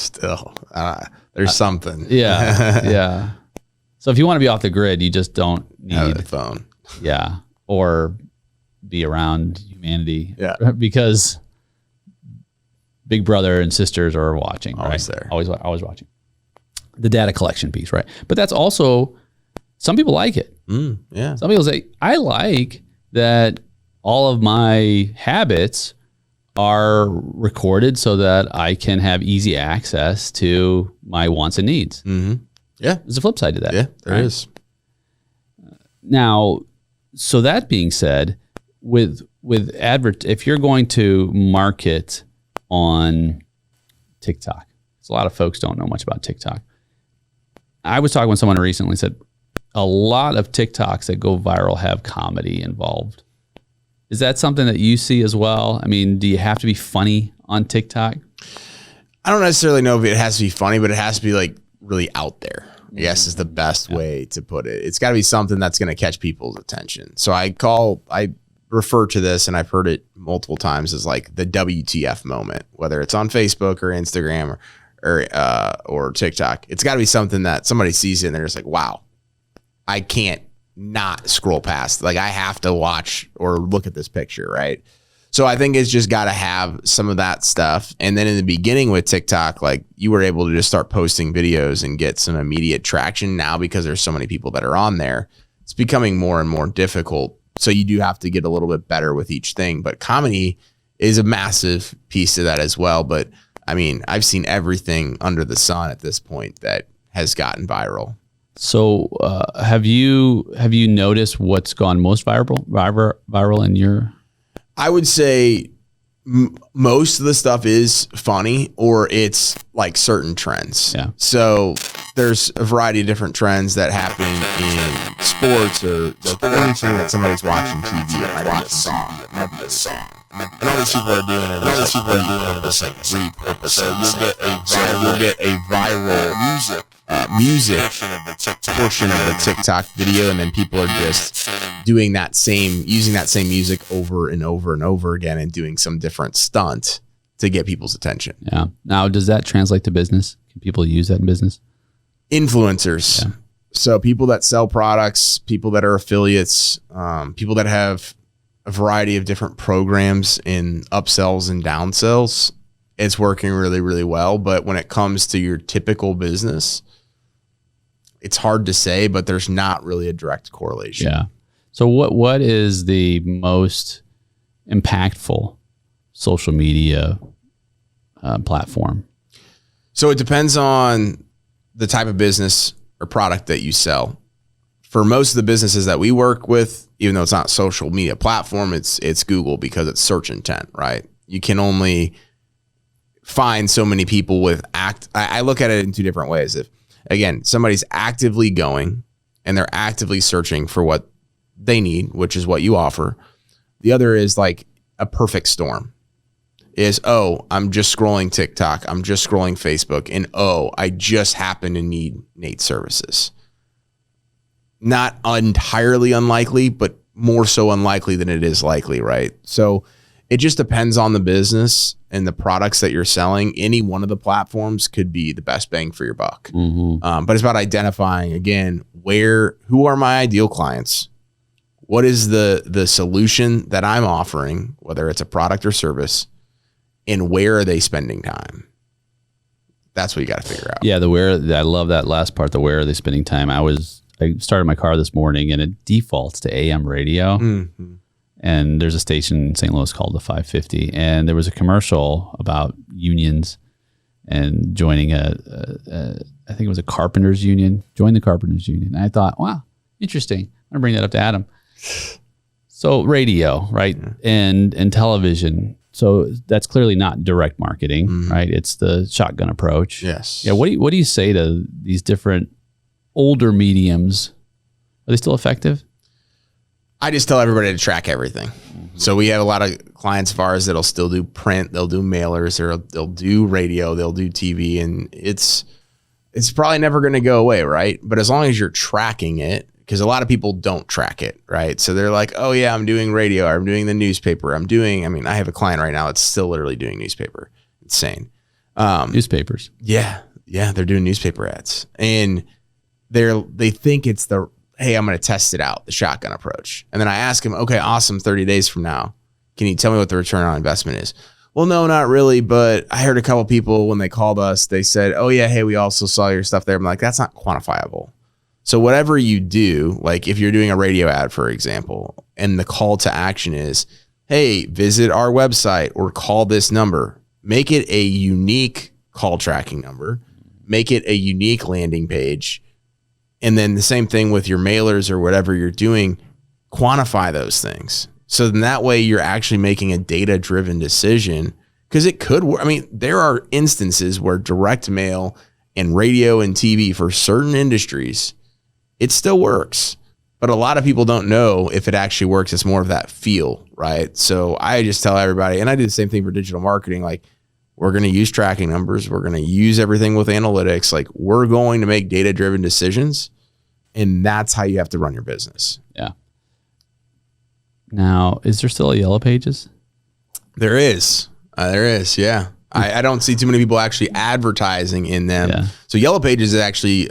there's something. Yeah. Yeah. So if you want to be off the grid, you just don't need a phone. Yeah. Or be around humanity. Yeah. Because big brother and sisters are watching. Always right? there. Always watching. The data collection piece, right? But that's also, some people like it. Yeah. Some people say, I like that all of my habits are recorded so that I can have easy access to my wants and needs. Yeah. There's a flip side to that. Yeah, there is. Now, so that being said, if you're going to market on TikTok, because a lot of folks don't know much about TikTok. I was talking with someone recently, said a lot of TikToks that go viral have comedy involved. Is that something that you see as well? I mean, do you have to be funny on TikTok? I don't necessarily know if it has to be funny, but it has to be like really out there, I guess is the best way to put it. It's got to be something that's going to catch people's attention. So I refer to this, and I've heard it multiple times, as like the WTF moment, whether it's on Facebook or Instagram or TikTok. It's got to be something that somebody sees it and they're just like, wow, I can't not scroll past. Like, I have to watch or look at this picture, right? So I think it's just got to have some of that stuff. And then in the beginning with TikTok, like, you were able to just start posting videos and get some immediate traction. Now, because there's so many people that are on there, it's becoming more and more difficult So you do have to get a little bit better with each thing. But comedy is a massive piece of that as well. But I mean, I've seen everything under the sun at this point that has gotten viral. So have you noticed what's gone most viral in your? I would say most of the stuff is funny, or it's like certain trends. Yeah. So there's a variety of different trends that happen in sports, or anything that somebody's watching TV. It might be a song. It might be a song. And all these people are doing it. All these people are doing it as like repurpose. So you'll get a viral music portion of the TikTok video, and then people are just using that same music over and over and over again, and doing some different stunt to get people's attention. Yeah. Now, does that translate to business? Can people use that in business? Influencers. Yeah. So people that sell products, people that are affiliates, people that have a variety of different programs in upsells and downsells, it's working really, really well. But when it comes to your typical business, it's hard to say, but there's not really a direct correlation. Yeah. So what is the most impactful social media platform? So it depends on the type of business or product that you sell. For most of the businesses that we work with, even though it's not a social media platform, it's Google, because it's search intent, right? You can only find so many people with I look at it in two different ways. If, again, somebody's actively going and they're actively searching for what they need, which is what you offer. The other is like a perfect storm. Is, oh, I'm just scrolling TikTok, I'm just scrolling Facebook, and oh, I just happen to need Nate's services. Not entirely unlikely, but more so unlikely than it is likely, right? So it just depends on the business and the products that you're selling. Any one of the platforms could be the best bang for your buck. Mm-hmm. But it's about identifying, again, who are my ideal clients? What is the solution that I'm offering, whether it's a product or service, and where are they spending time? That's what you got to figure out. Yeah, I love that last part, the where are they spending time. I started my car this morning and it defaults to AM radio. Mm-hmm. And there's a station in St. Louis called the 550. And there was a commercial about unions and joining I think it was a carpenters union, join the carpenters union. And I thought, wow, interesting. I'm gonna bring that up to Adam. So radio, right? Yeah. And television. So that's clearly not direct marketing, mm-hmm. right? It's the shotgun approach. Yes. Yeah. What do you say to these different older mediums? Are they still effective? I just tell everybody to track everything. Mm-hmm. So we have a lot of clients of ours that'll still do print, they'll do mailers, or they'll do radio, they'll do TV, and it's probably never going to go away, right? But as long as you're tracking it, because a lot of people don't track it, right? So they're like, oh yeah, I'm doing radio, I'm doing the newspaper, I have a client right now that's still literally doing newspaper. Insane. Newspapers. Yeah, they're doing newspaper ads. And they think it's hey, I'm going to test it out, the shotgun approach. And then I ask them, okay, awesome, 30 days from now, can you tell me what the return on investment is? Well, no, not really, but I heard a couple people when they called us, they said, oh yeah, hey, we also saw your stuff there. I'm like, that's not quantifiable. So whatever you do, like if you're doing a radio ad, for example, and the call to action is, hey, visit our website or call this number, make it a unique call tracking number, make it a unique landing page. And then the same thing with your mailers or whatever you're doing, quantify those things. So then that way you're actually making a data-driven decision, because it could work. I mean, there are instances where direct mail and radio and TV for certain industries, it still works. But a lot of people don't know if it actually works. It's more of that feel, right? So I just tell everybody, and I do the same thing for digital marketing, like we're going to use tracking numbers. We're going to use everything with analytics. Like we're going to make data-driven decisions, and that's how you have to run your business. Yeah. Now, is there still a Yellow Pages? There is. Yeah. I don't see too many people actually advertising in them. Yeah. So Yellow Pages is actually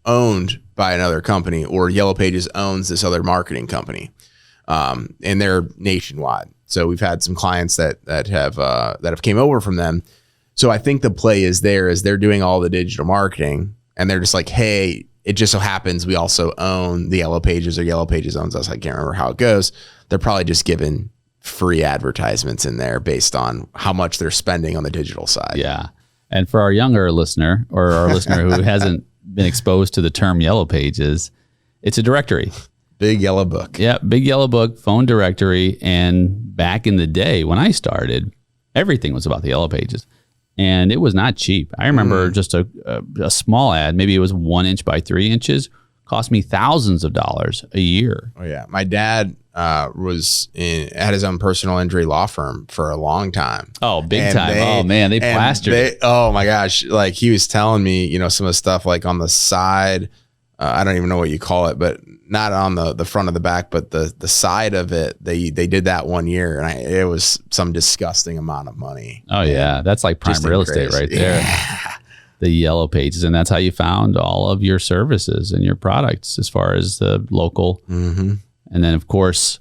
owned by another company, or Yellow Pages owns this other marketing company, and they're nationwide. So we've had some clients that have came over from them. So I think the play is they're doing all the digital marketing, and they're just like, hey, it just so happens we also own the Yellow Pages, or Yellow Pages owns us. I can't remember how it goes. They're probably just given free advertisements in there based on how much they're spending on the digital side. Yeah. And for our younger listener, or our listener who hasn't been exposed to the term Yellow Pages, it's a directory. Big yellow book. Yeah, big yellow book, phone directory. And back in the day when I started, everything was about the Yellow Pages. And it was not cheap. I remember just a small ad, maybe it was 1 inch by 3 inches, cost me thousands of dollars a year. Oh, yeah. My dad had his own personal injury law firm for a long time. Oh, big time. They plastered it. Oh my gosh. Like he was telling me, some of the stuff like on the side, I don't even know what you call it, but not on the front of the back, but the side of it, they did that 1 year, and it was some disgusting amount of money. Oh yeah. That's like prime real estate right there. Yeah. The Yellow Pages. And that's how you found all of your services and your products as far as the local. Mm-hmm. And then, of course,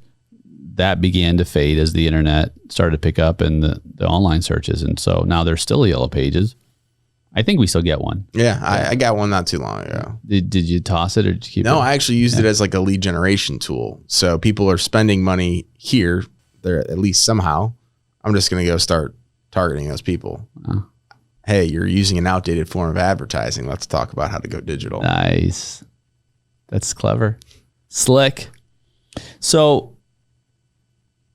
that began to fade as the internet started to pick up and the online searches. And so now there's still Yellow Pages. I think we still get one. Yeah, I got one not too long ago. Did you toss it or did you keep it? No, I actually used it as like a lead generation tool. So people are spending money here. They're at least somehow. I'm just going to go start targeting those people. Oh. Hey, you're using an outdated form of advertising. Let's talk about how to go digital. Nice. That's clever. Slick. So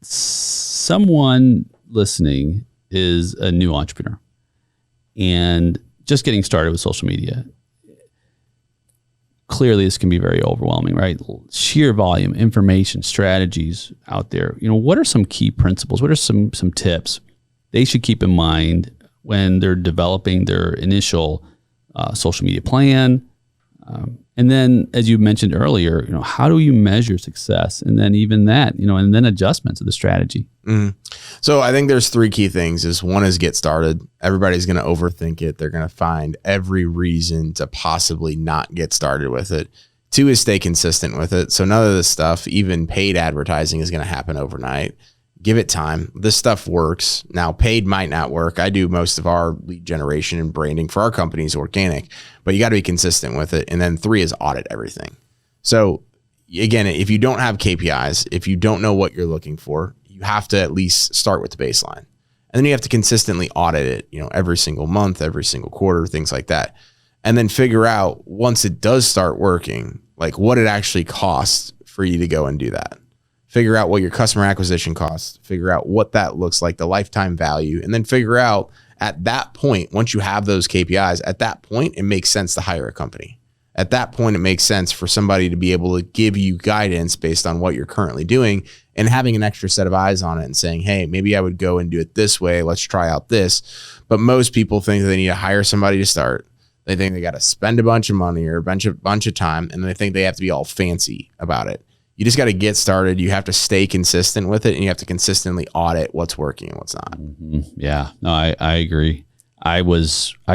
someone listening is a new entrepreneur and just getting started with social media. Clearly, this can be very overwhelming, right? Sheer volume, information, strategies out there. What are some key principles? What are some tips they should keep in mind when they're developing their initial social media plan? And then, as you mentioned earlier, how do you measure success? And then even that, and then adjustments of the strategy. Mm-hmm. So I think there's 3 key things. One is get started. Everybody's going to overthink it. They're going to find every reason to possibly not get started with it. 2 is stay consistent with it. So none of this stuff, even paid advertising, is going to happen overnight. Give it time. This stuff works. Now, paid might not work. I do most of our lead generation and branding for our companies organic, but you got to be consistent with it. And then 3 is audit everything. So again, if you don't have KPIs, if you don't know what you're looking for, you have to at least start with the baseline. And then you have to consistently audit it, every single month, every single quarter, things like that. And then figure out, once it does start working, like what it actually costs for you to go and do that. Figure out what your customer acquisition costs, figure out what that looks like, the lifetime value, and then figure out at that point, once you have those KPIs, at that point, it makes sense to hire a company. At that point, it makes sense for somebody to be able to give you guidance based on what you're currently doing and having an extra set of eyes on it and saying, hey, maybe I would go and do it this way. Let's try out this. But most people think that they need to hire somebody to start. They think they got to spend a bunch of money or a bunch of time, and they think they have to be all fancy about it. You just got to get started. You have to stay consistent with it, and you have to consistently audit what's working and what's not. Mm-hmm. Yeah, no, I agree. I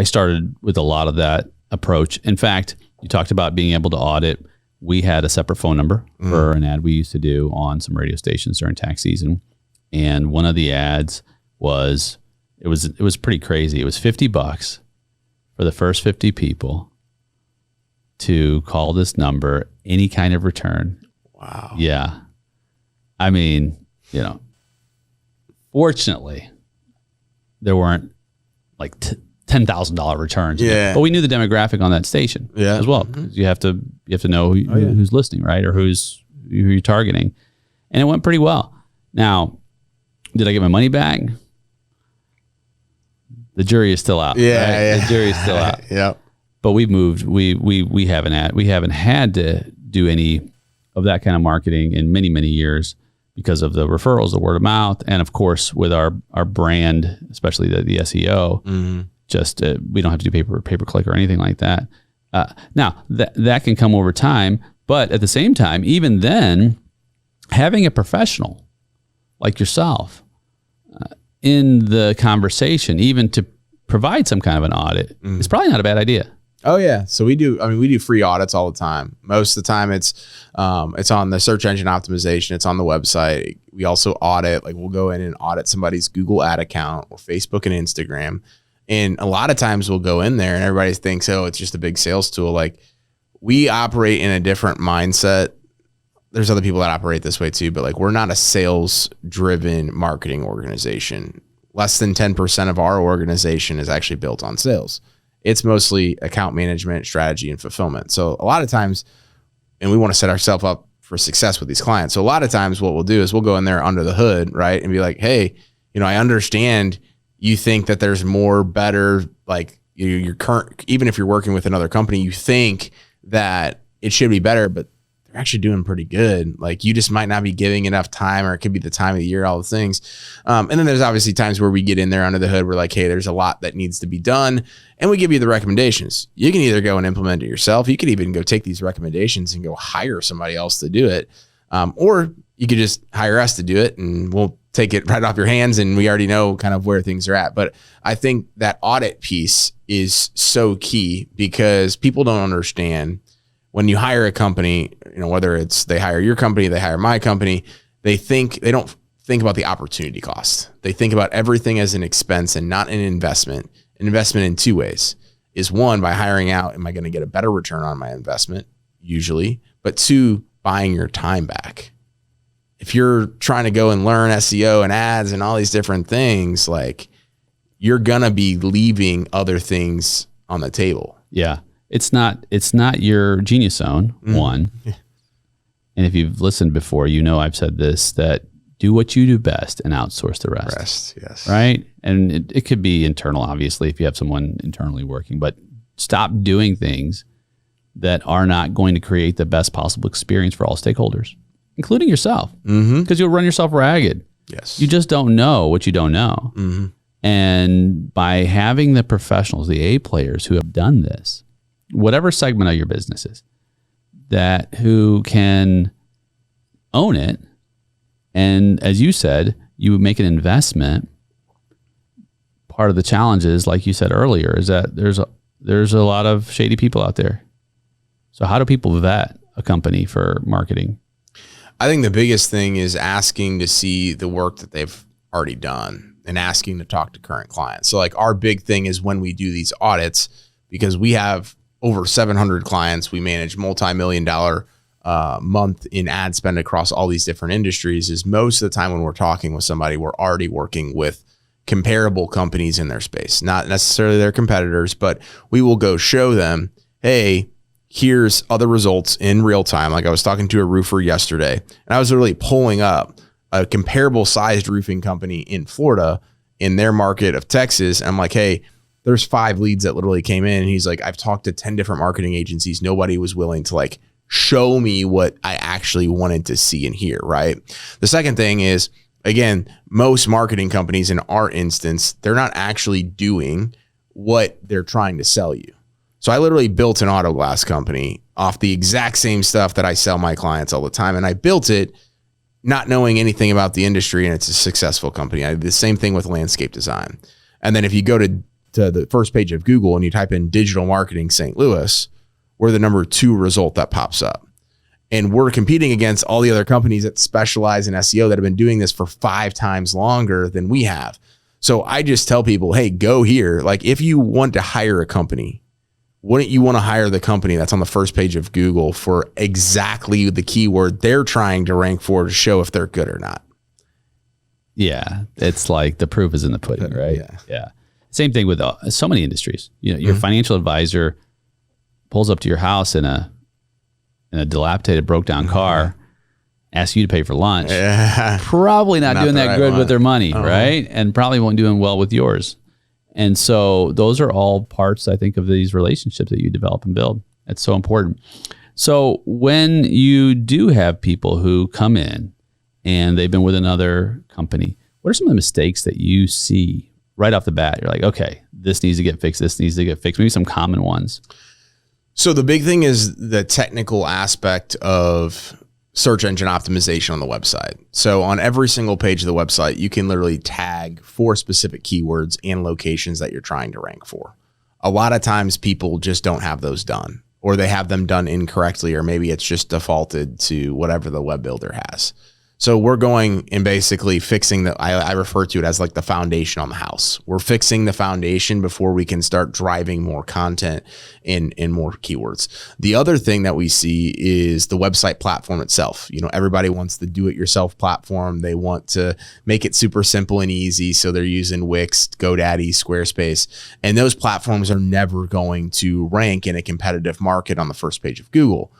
started with a lot of that approach. In fact, you talked about being able to audit. We had a separate phone number for an ad we used to do on some radio stations during tax season. And one of the ads was, it was pretty crazy. It was $50 for the first 50 people to call this number, any kind of return. Wow. Yeah. I mean, fortunately, there weren't like $10,000 returns. Yeah. But we knew the demographic on that station as well. Mm-hmm. You have to know who's listening, right? Or who you're targeting. And it went pretty well. Now, did I get my money back? The jury is still out. Yeah. Right? Yeah. The jury is still out. Yep. But we've moved. We haven't had to do any of that kind of marketing in many, many years because of the referrals, the word of mouth, and of course with our brand, especially the SEO. Mm-hmm. Just we don't have to do pay per click or anything like that. Now that can come over time, but at the same time, even then, having a professional like yourself in the conversation, even to provide some kind of an audit, is probably not a bad idea. Oh yeah. So we do free audits all the time. Most of the time it's on the search engine optimization. It's on the website. We also audit, like we'll go in and audit somebody's Google ad account or Facebook and Instagram. And a lot of times we'll go in there and everybody thinks, oh, it's just a big sales tool. Like we operate in a different mindset. There's other people that operate this way too, but like we're not a sales driven marketing organization. Less than 10% of our organization is actually built on sales. It's mostly account management, strategy, and fulfillment. So a lot of times, and we want to set ourselves up for success with these clients. So a lot of times what we'll do is we'll go in there under the hood, right? And be like, hey, I understand you think that there's more better, like your current, even if you're working with another company, you think that it should be better, but they're actually doing pretty good. Like you just might not be giving enough time, or it could be the time of the year, all the things. And then there's obviously times where we get in there under the hood. We're like, hey, there's a lot that needs to be done. And we give you the recommendations. You can either go and implement it yourself. You could even go take these recommendations and go hire somebody else to do it. Or you could just hire us to do it and we'll take it right off your hands, and we already know kind of where things are at. But I think that audit piece is so key because people don't understand when you hire a company, whether it's they hire your company, they hire my company, they don't think about the opportunity cost. They think about everything as an expense and not an investment. An investment in two ways is one, by hiring out, am I going to get a better return on my investment? Usually, but two, buying your time back. If you're trying to go and learn SEO and ads and all these different things, like you're going to be leaving other things on the table. Yeah. It's not your genius zone, one. And if you've listened before, I've said this, that do what you do best and outsource the rest. Yes. Right? And it could be internal, obviously, if you have someone internally working, but stop doing things that are not going to create the best possible experience for all stakeholders, including yourself, because you'll run yourself ragged. Yes. You just don't know what you don't know. And by having the professionals, the A players who have done this, whatever segment of your business is, who can own it. And as you said, you make an investment. Part of the challenge is, like you said earlier, is that there's a lot of shady people out there. So how do people vet a company for marketing? I think the biggest thing is asking to see the work that they've already done and asking to talk to current clients. So like our big thing is when we do these audits, because we have over 700 clients, we manage multi-million-dollar month in ad spend across all these different industries, is most of the time when we're talking with somebody, we're already working with comparable companies in their space, not necessarily their competitors, but we will go show them, hey, here's other results in real time. Like I was talking to a roofer yesterday, and I was literally pulling up a comparable sized roofing company in Florida in their market of Texas. And I'm like, hey, there's 5 leads that literally came in. And he's like, I've talked to 10 different marketing agencies. Nobody was willing to like show me what I actually wanted to see and hear, right? The second thing is, again, most marketing companies in our instance, they're not actually doing what they're trying to sell you. So I literally built an auto glass company off the exact same stuff that I sell my clients all the time. And I built it not knowing anything about the industry, and it's a successful company. I did the same thing with landscape design. And then if you go to the first page of Google and you type in digital marketing St. Louis, we're the number 2 result that pops up. And we're competing against all the other companies that specialize in SEO that have been doing this for 5 times longer than we have. So I just tell people, hey, go here. Like if you want to hire a company, wouldn't you want to hire the company that's on the first page of Google for exactly the keyword they're trying to rank for to show if they're good or not? Yeah. It's like the proof is in the pudding, right? Yeah. Same thing with so many industries. Your financial advisor pulls up to your house in a dilapidated, broke down car, asks you to pay for lunch. Probably not doing that good with their money, right? And probably won't doing well with yours. And so those are all parts, I think, of these relationships that you develop and build. It's so important. So when you do have people who come in and they've been with another company, what are some of the mistakes that you see right off the bat? You're like, okay, this needs to get fixed. This needs to get fixed. Maybe some common ones. So the big thing is the technical aspect of search engine optimization on the website. So on every single page of the website, you can literally tag 4 specific keywords and locations that you're trying to rank for. A lot of times people just don't have those done, or they have them done incorrectly, or maybe it's just defaulted to whatever the web builder has. So we're going and basically fixing I refer to it as like the foundation on the house. We're fixing the foundation before we can start driving more content in more keywords. The other thing that we see is the website platform itself. Everybody wants the do-it-yourself platform. They want to make it super simple and easy. So they're using Wix, GoDaddy, Squarespace, and those platforms are never going to rank in a competitive market on the first page of Google.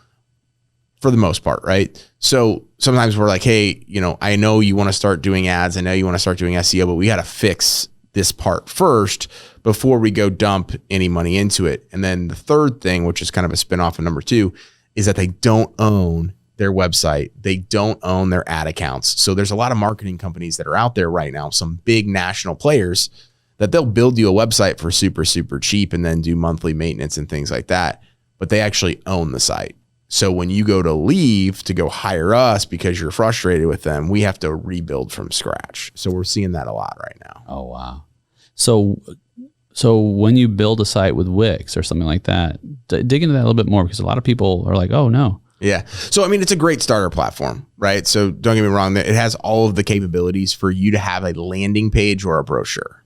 For the most part, right? So sometimes we're like, hey, I know you want to start doing ads. I know you want to start doing SEO, but we got to fix this part first before we go dump any money into it. And then the third thing, which is kind of a spinoff of number 2, is that they don't own their website. They don't own their ad accounts. So there's a lot of marketing companies that are out there right now, some big national players, that they'll build you a website for super, super cheap and then do monthly maintenance and things like that. But they actually own the site. So when you go to leave to go hire us because you're frustrated with them, we have to rebuild from scratch. So we're seeing that a lot right now. Oh, wow. So when you build a site with Wix or something like that, dig into that a little bit more, because a lot of people are like, oh, no. Yeah. So, it's a great starter platform, right? So don't get me wrong. It has all of the capabilities for you to have a landing page or a brochure.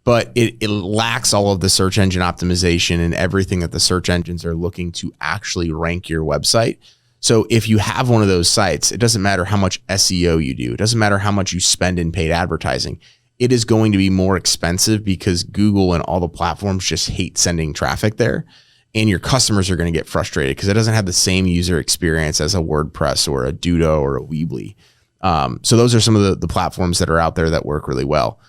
But it lacks all of the search engine optimization and everything that the search engines are looking to actually rank your website. So if you have one of those sites, it doesn't matter how much SEO you do. It doesn't matter how much you spend in paid advertising. It is going to be more expensive because Google and all the platforms just hate sending traffic there. And your customers are going to get frustrated because it doesn't have the same user experience as a WordPress or a Dudo or a Weebly. So those are some of the platforms that are out there that work really well.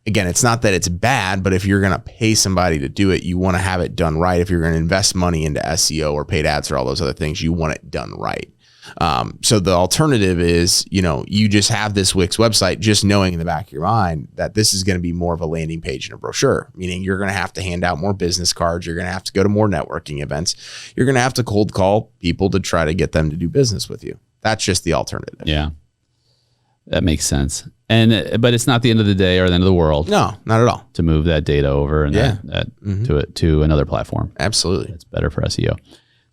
Again, it's not that it's bad, but if you're going to pay somebody to do it, you want to have it done right. If you're going to invest money into SEO or paid ads or all those other things, you want it done right. So the alternative is, you just have this Wix website, just knowing in the back of your mind that this is going to be more of a landing page and a brochure, meaning you're going to have to hand out more business cards. You're going to have to go to more networking events. You're going to have to cold call people to try to get them to do business with you. That's just the alternative. Yeah, that makes sense. But it's not the end of the day or the end of the world. No, not at all. To move that data over and to another platform. Absolutely. It's better for SEO.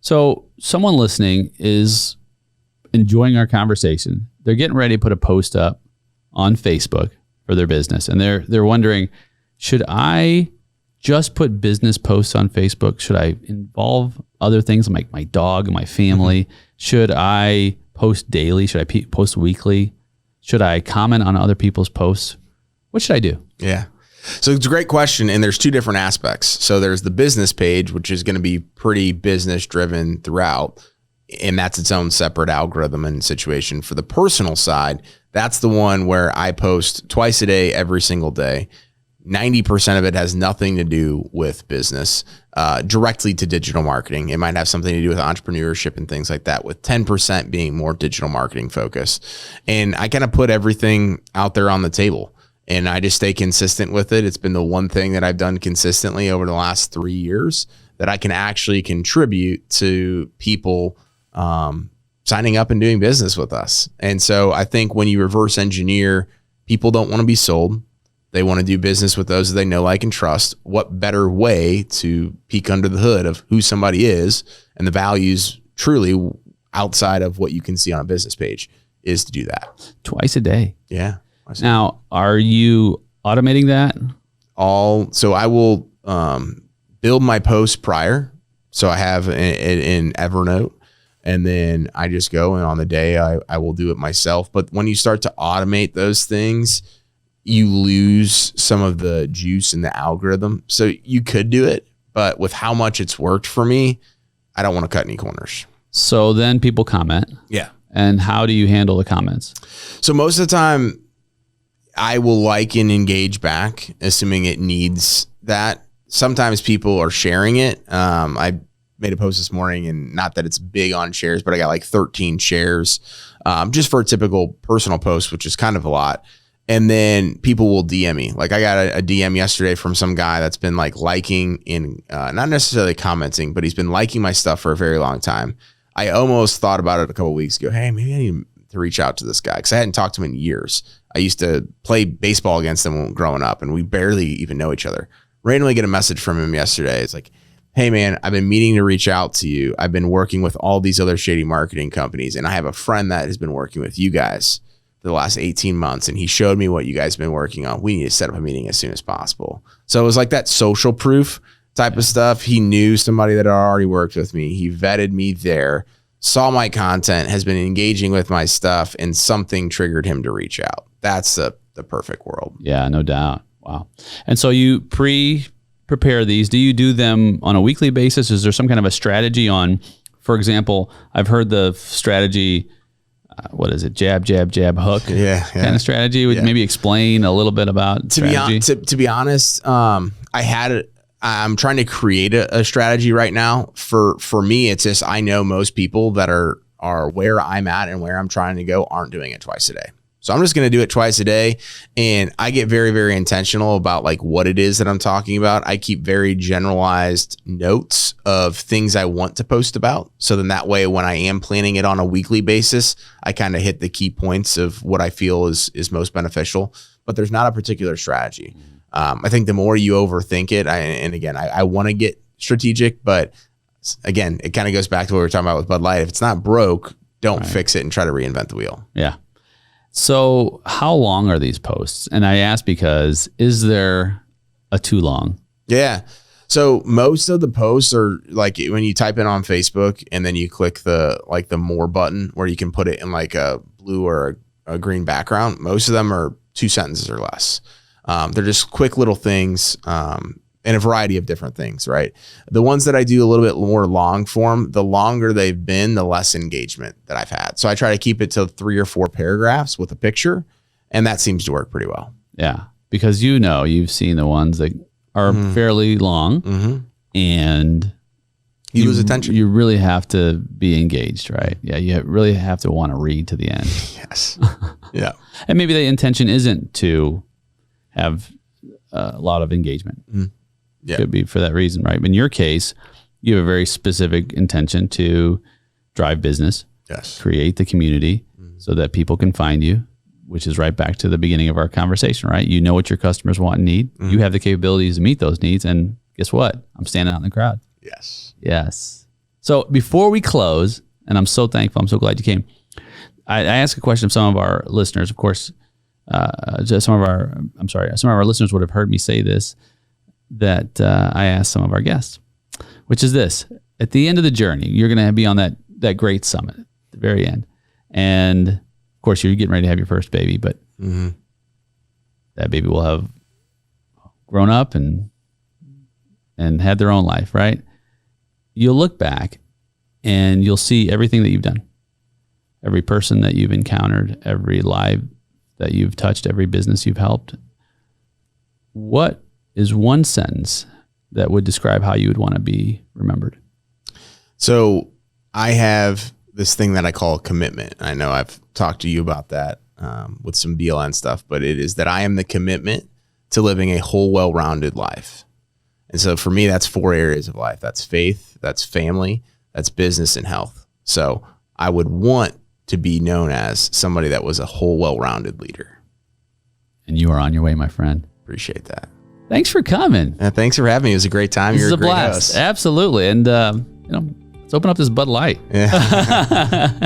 So someone listening is enjoying our conversation. They're getting ready to put a post up on Facebook for their business. And they're wondering, should I just put business posts on Facebook? Should I involve other things like my dog and my family? Should I post daily? Should I post weekly? Should I comment on other people's posts? What should I do? Yeah. So it's a great question. And there's 2 different aspects. So there's the business page, which is going to be pretty business driven throughout. And that's its own separate algorithm and situation. For the personal side, that's the one where I post twice a day, every single day. 90% of it has nothing to do with business, directly to digital marketing. It might have something to do with entrepreneurship and things like that, with 10% being more digital marketing focused. And I kind of put everything out there on the table and I just stay consistent with it. It's been the one thing that I've done consistently over the last 3 years that I can actually contribute to people signing up and doing business with us. And so I think when you reverse engineer, people don't want to be sold. They want to do business with those that they know, like, and trust. What better way to peek under the hood of who somebody is and the values truly outside of what you can see on a business page is to do that. Twice a day. Yeah. Now, are you automating that? So I will build my posts prior. So I have in Evernote. And then I just go, and on the day I will do it myself. But when you start to automate those things, you lose some of the juice in the algorithm. So you could do it, but with how much it's worked for me, I don't want to cut any corners. So then people comment. Yeah. And how do you handle the comments? So most of the time I will like and engage back, assuming it needs that. Sometimes people are sharing it. I made a post this morning, and not that it's big on shares, but I got like 13 shares just for a typical personal post, which is kind of a lot. And then people will DM me. Like I got a DM yesterday from some guy that's been like liking and not necessarily commenting, but he's been liking my stuff for a very long time. I almost thought about it a couple of weeks ago. Hey, maybe I need to reach out to this guy because I hadn't talked to him in years. I used to play baseball against him when growing up, and we barely even know each other. Randomly get a message from him yesterday. It's like, hey man, I've been meaning to reach out to you. I've been working with all these other shady marketing companies, and I have a friend that has been working with you guys. the last 18 months and he showed me what you guys have been working on. We need to set up a meeting as soon as possible. So it was like that social proof type of stuff. He knew somebody that had already worked with me. He vetted me there, saw my content, has been engaging with my stuff, and something triggered him to reach out. That's the perfect world. Yeah, no doubt. Wow. And so you prepare these. Do you do them on a weekly basis? Is there some kind of a strategy on, for example, I've heard the strategy, what is it? Jab, jab, jab, hook. Yeah. Kind of strategy. Would maybe explain a little bit about strategy? To be honest, I'm trying to create a strategy right now. For me, it's just, I know most people that are where I'm at and where I'm trying to go aren't doing it twice a day. So I'm just going to do it twice a day. And I get very, very intentional about like what it is that I'm talking about. I keep very generalized notes of things I want to post about. So then that way, when I am planning it on a weekly basis, I kind of hit the key points of what I feel is most beneficial, but there's not a particular strategy. I think the more you overthink it, I want to get strategic, but again, it kind of goes back to what we were talking about with Bud Light. If it's not broke, don't fix it and try to reinvent the wheel. Yeah. So how long are these posts? And I ask because, is there a too long? Yeah. So most of the posts are like when you type in on Facebook and then you click the more button where you can put it in like a blue or a green background. Most of them are 2 sentences or less. They're just quick little things and a variety of different things, right? The ones that I do a little bit more long form, the longer they've been, the less engagement that I've had. So I try to keep it to 3 or 4 paragraphs with a picture, and that seems to work pretty well. Yeah, because you've seen the ones that are fairly long and you lose attention. You really have to be engaged, right? Yeah, you really have to want to read to the end. Yes. Yeah. And maybe the intention isn't to have a lot of engagement. Yeah. Could be for that reason, right? In your case, you have a very specific intention to drive business, create the community so that people can find you, which is right back to the beginning of our conversation, right? You know what your customers want and need. You have the capabilities to meet those needs. And guess what? I'm standing out in the crowd. Yes. So before we close, and I'm so thankful, I'm so glad you came. I asked a question of some of our listeners, of course. Some of our listeners would have heard me say this, that I asked some of our guests, which is this: at the end of the journey, you're going to be on that great summit at the very end. And of course, you're getting ready to have your first baby, but that baby will have grown up and had their own life, right? You'll look back and you'll see everything that you've done, every person that you've encountered, every life that you've touched, every business you've helped. What is one sentence that would describe how you would want to be remembered? So I have this thing that I call commitment. I know I've talked to you about that with some BLN stuff, but it is that I am the commitment to living a whole, well-rounded life. And so for me, that's 4 areas of life. That's faith, that's family, that's business, and health. So I would want to be known as somebody that was a whole, well-rounded leader. And you are on your way, my friend. Appreciate that. Thanks for coming. Thanks for having me. It was a great time. This You're is a blast. Host. Absolutely. And let's open up this Bud Light. Yeah.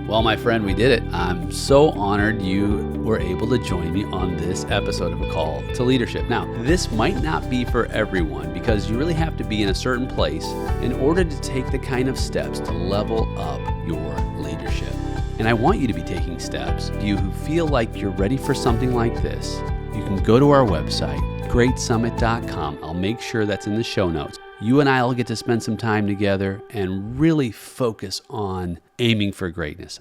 Well, my friend, we did it. I'm so honored you were able to join me on this episode of A Call to Leadership. Now, this might not be for everyone because you really have to be in a certain place in order to take the kind of steps to level up your leadership. And I want you to be taking steps. You who feel like you're ready for something like this, you can go to our website, greatsummit.com. I'll make sure that's in the show notes. You and I will get to spend some time together and really focus on aiming for greatness.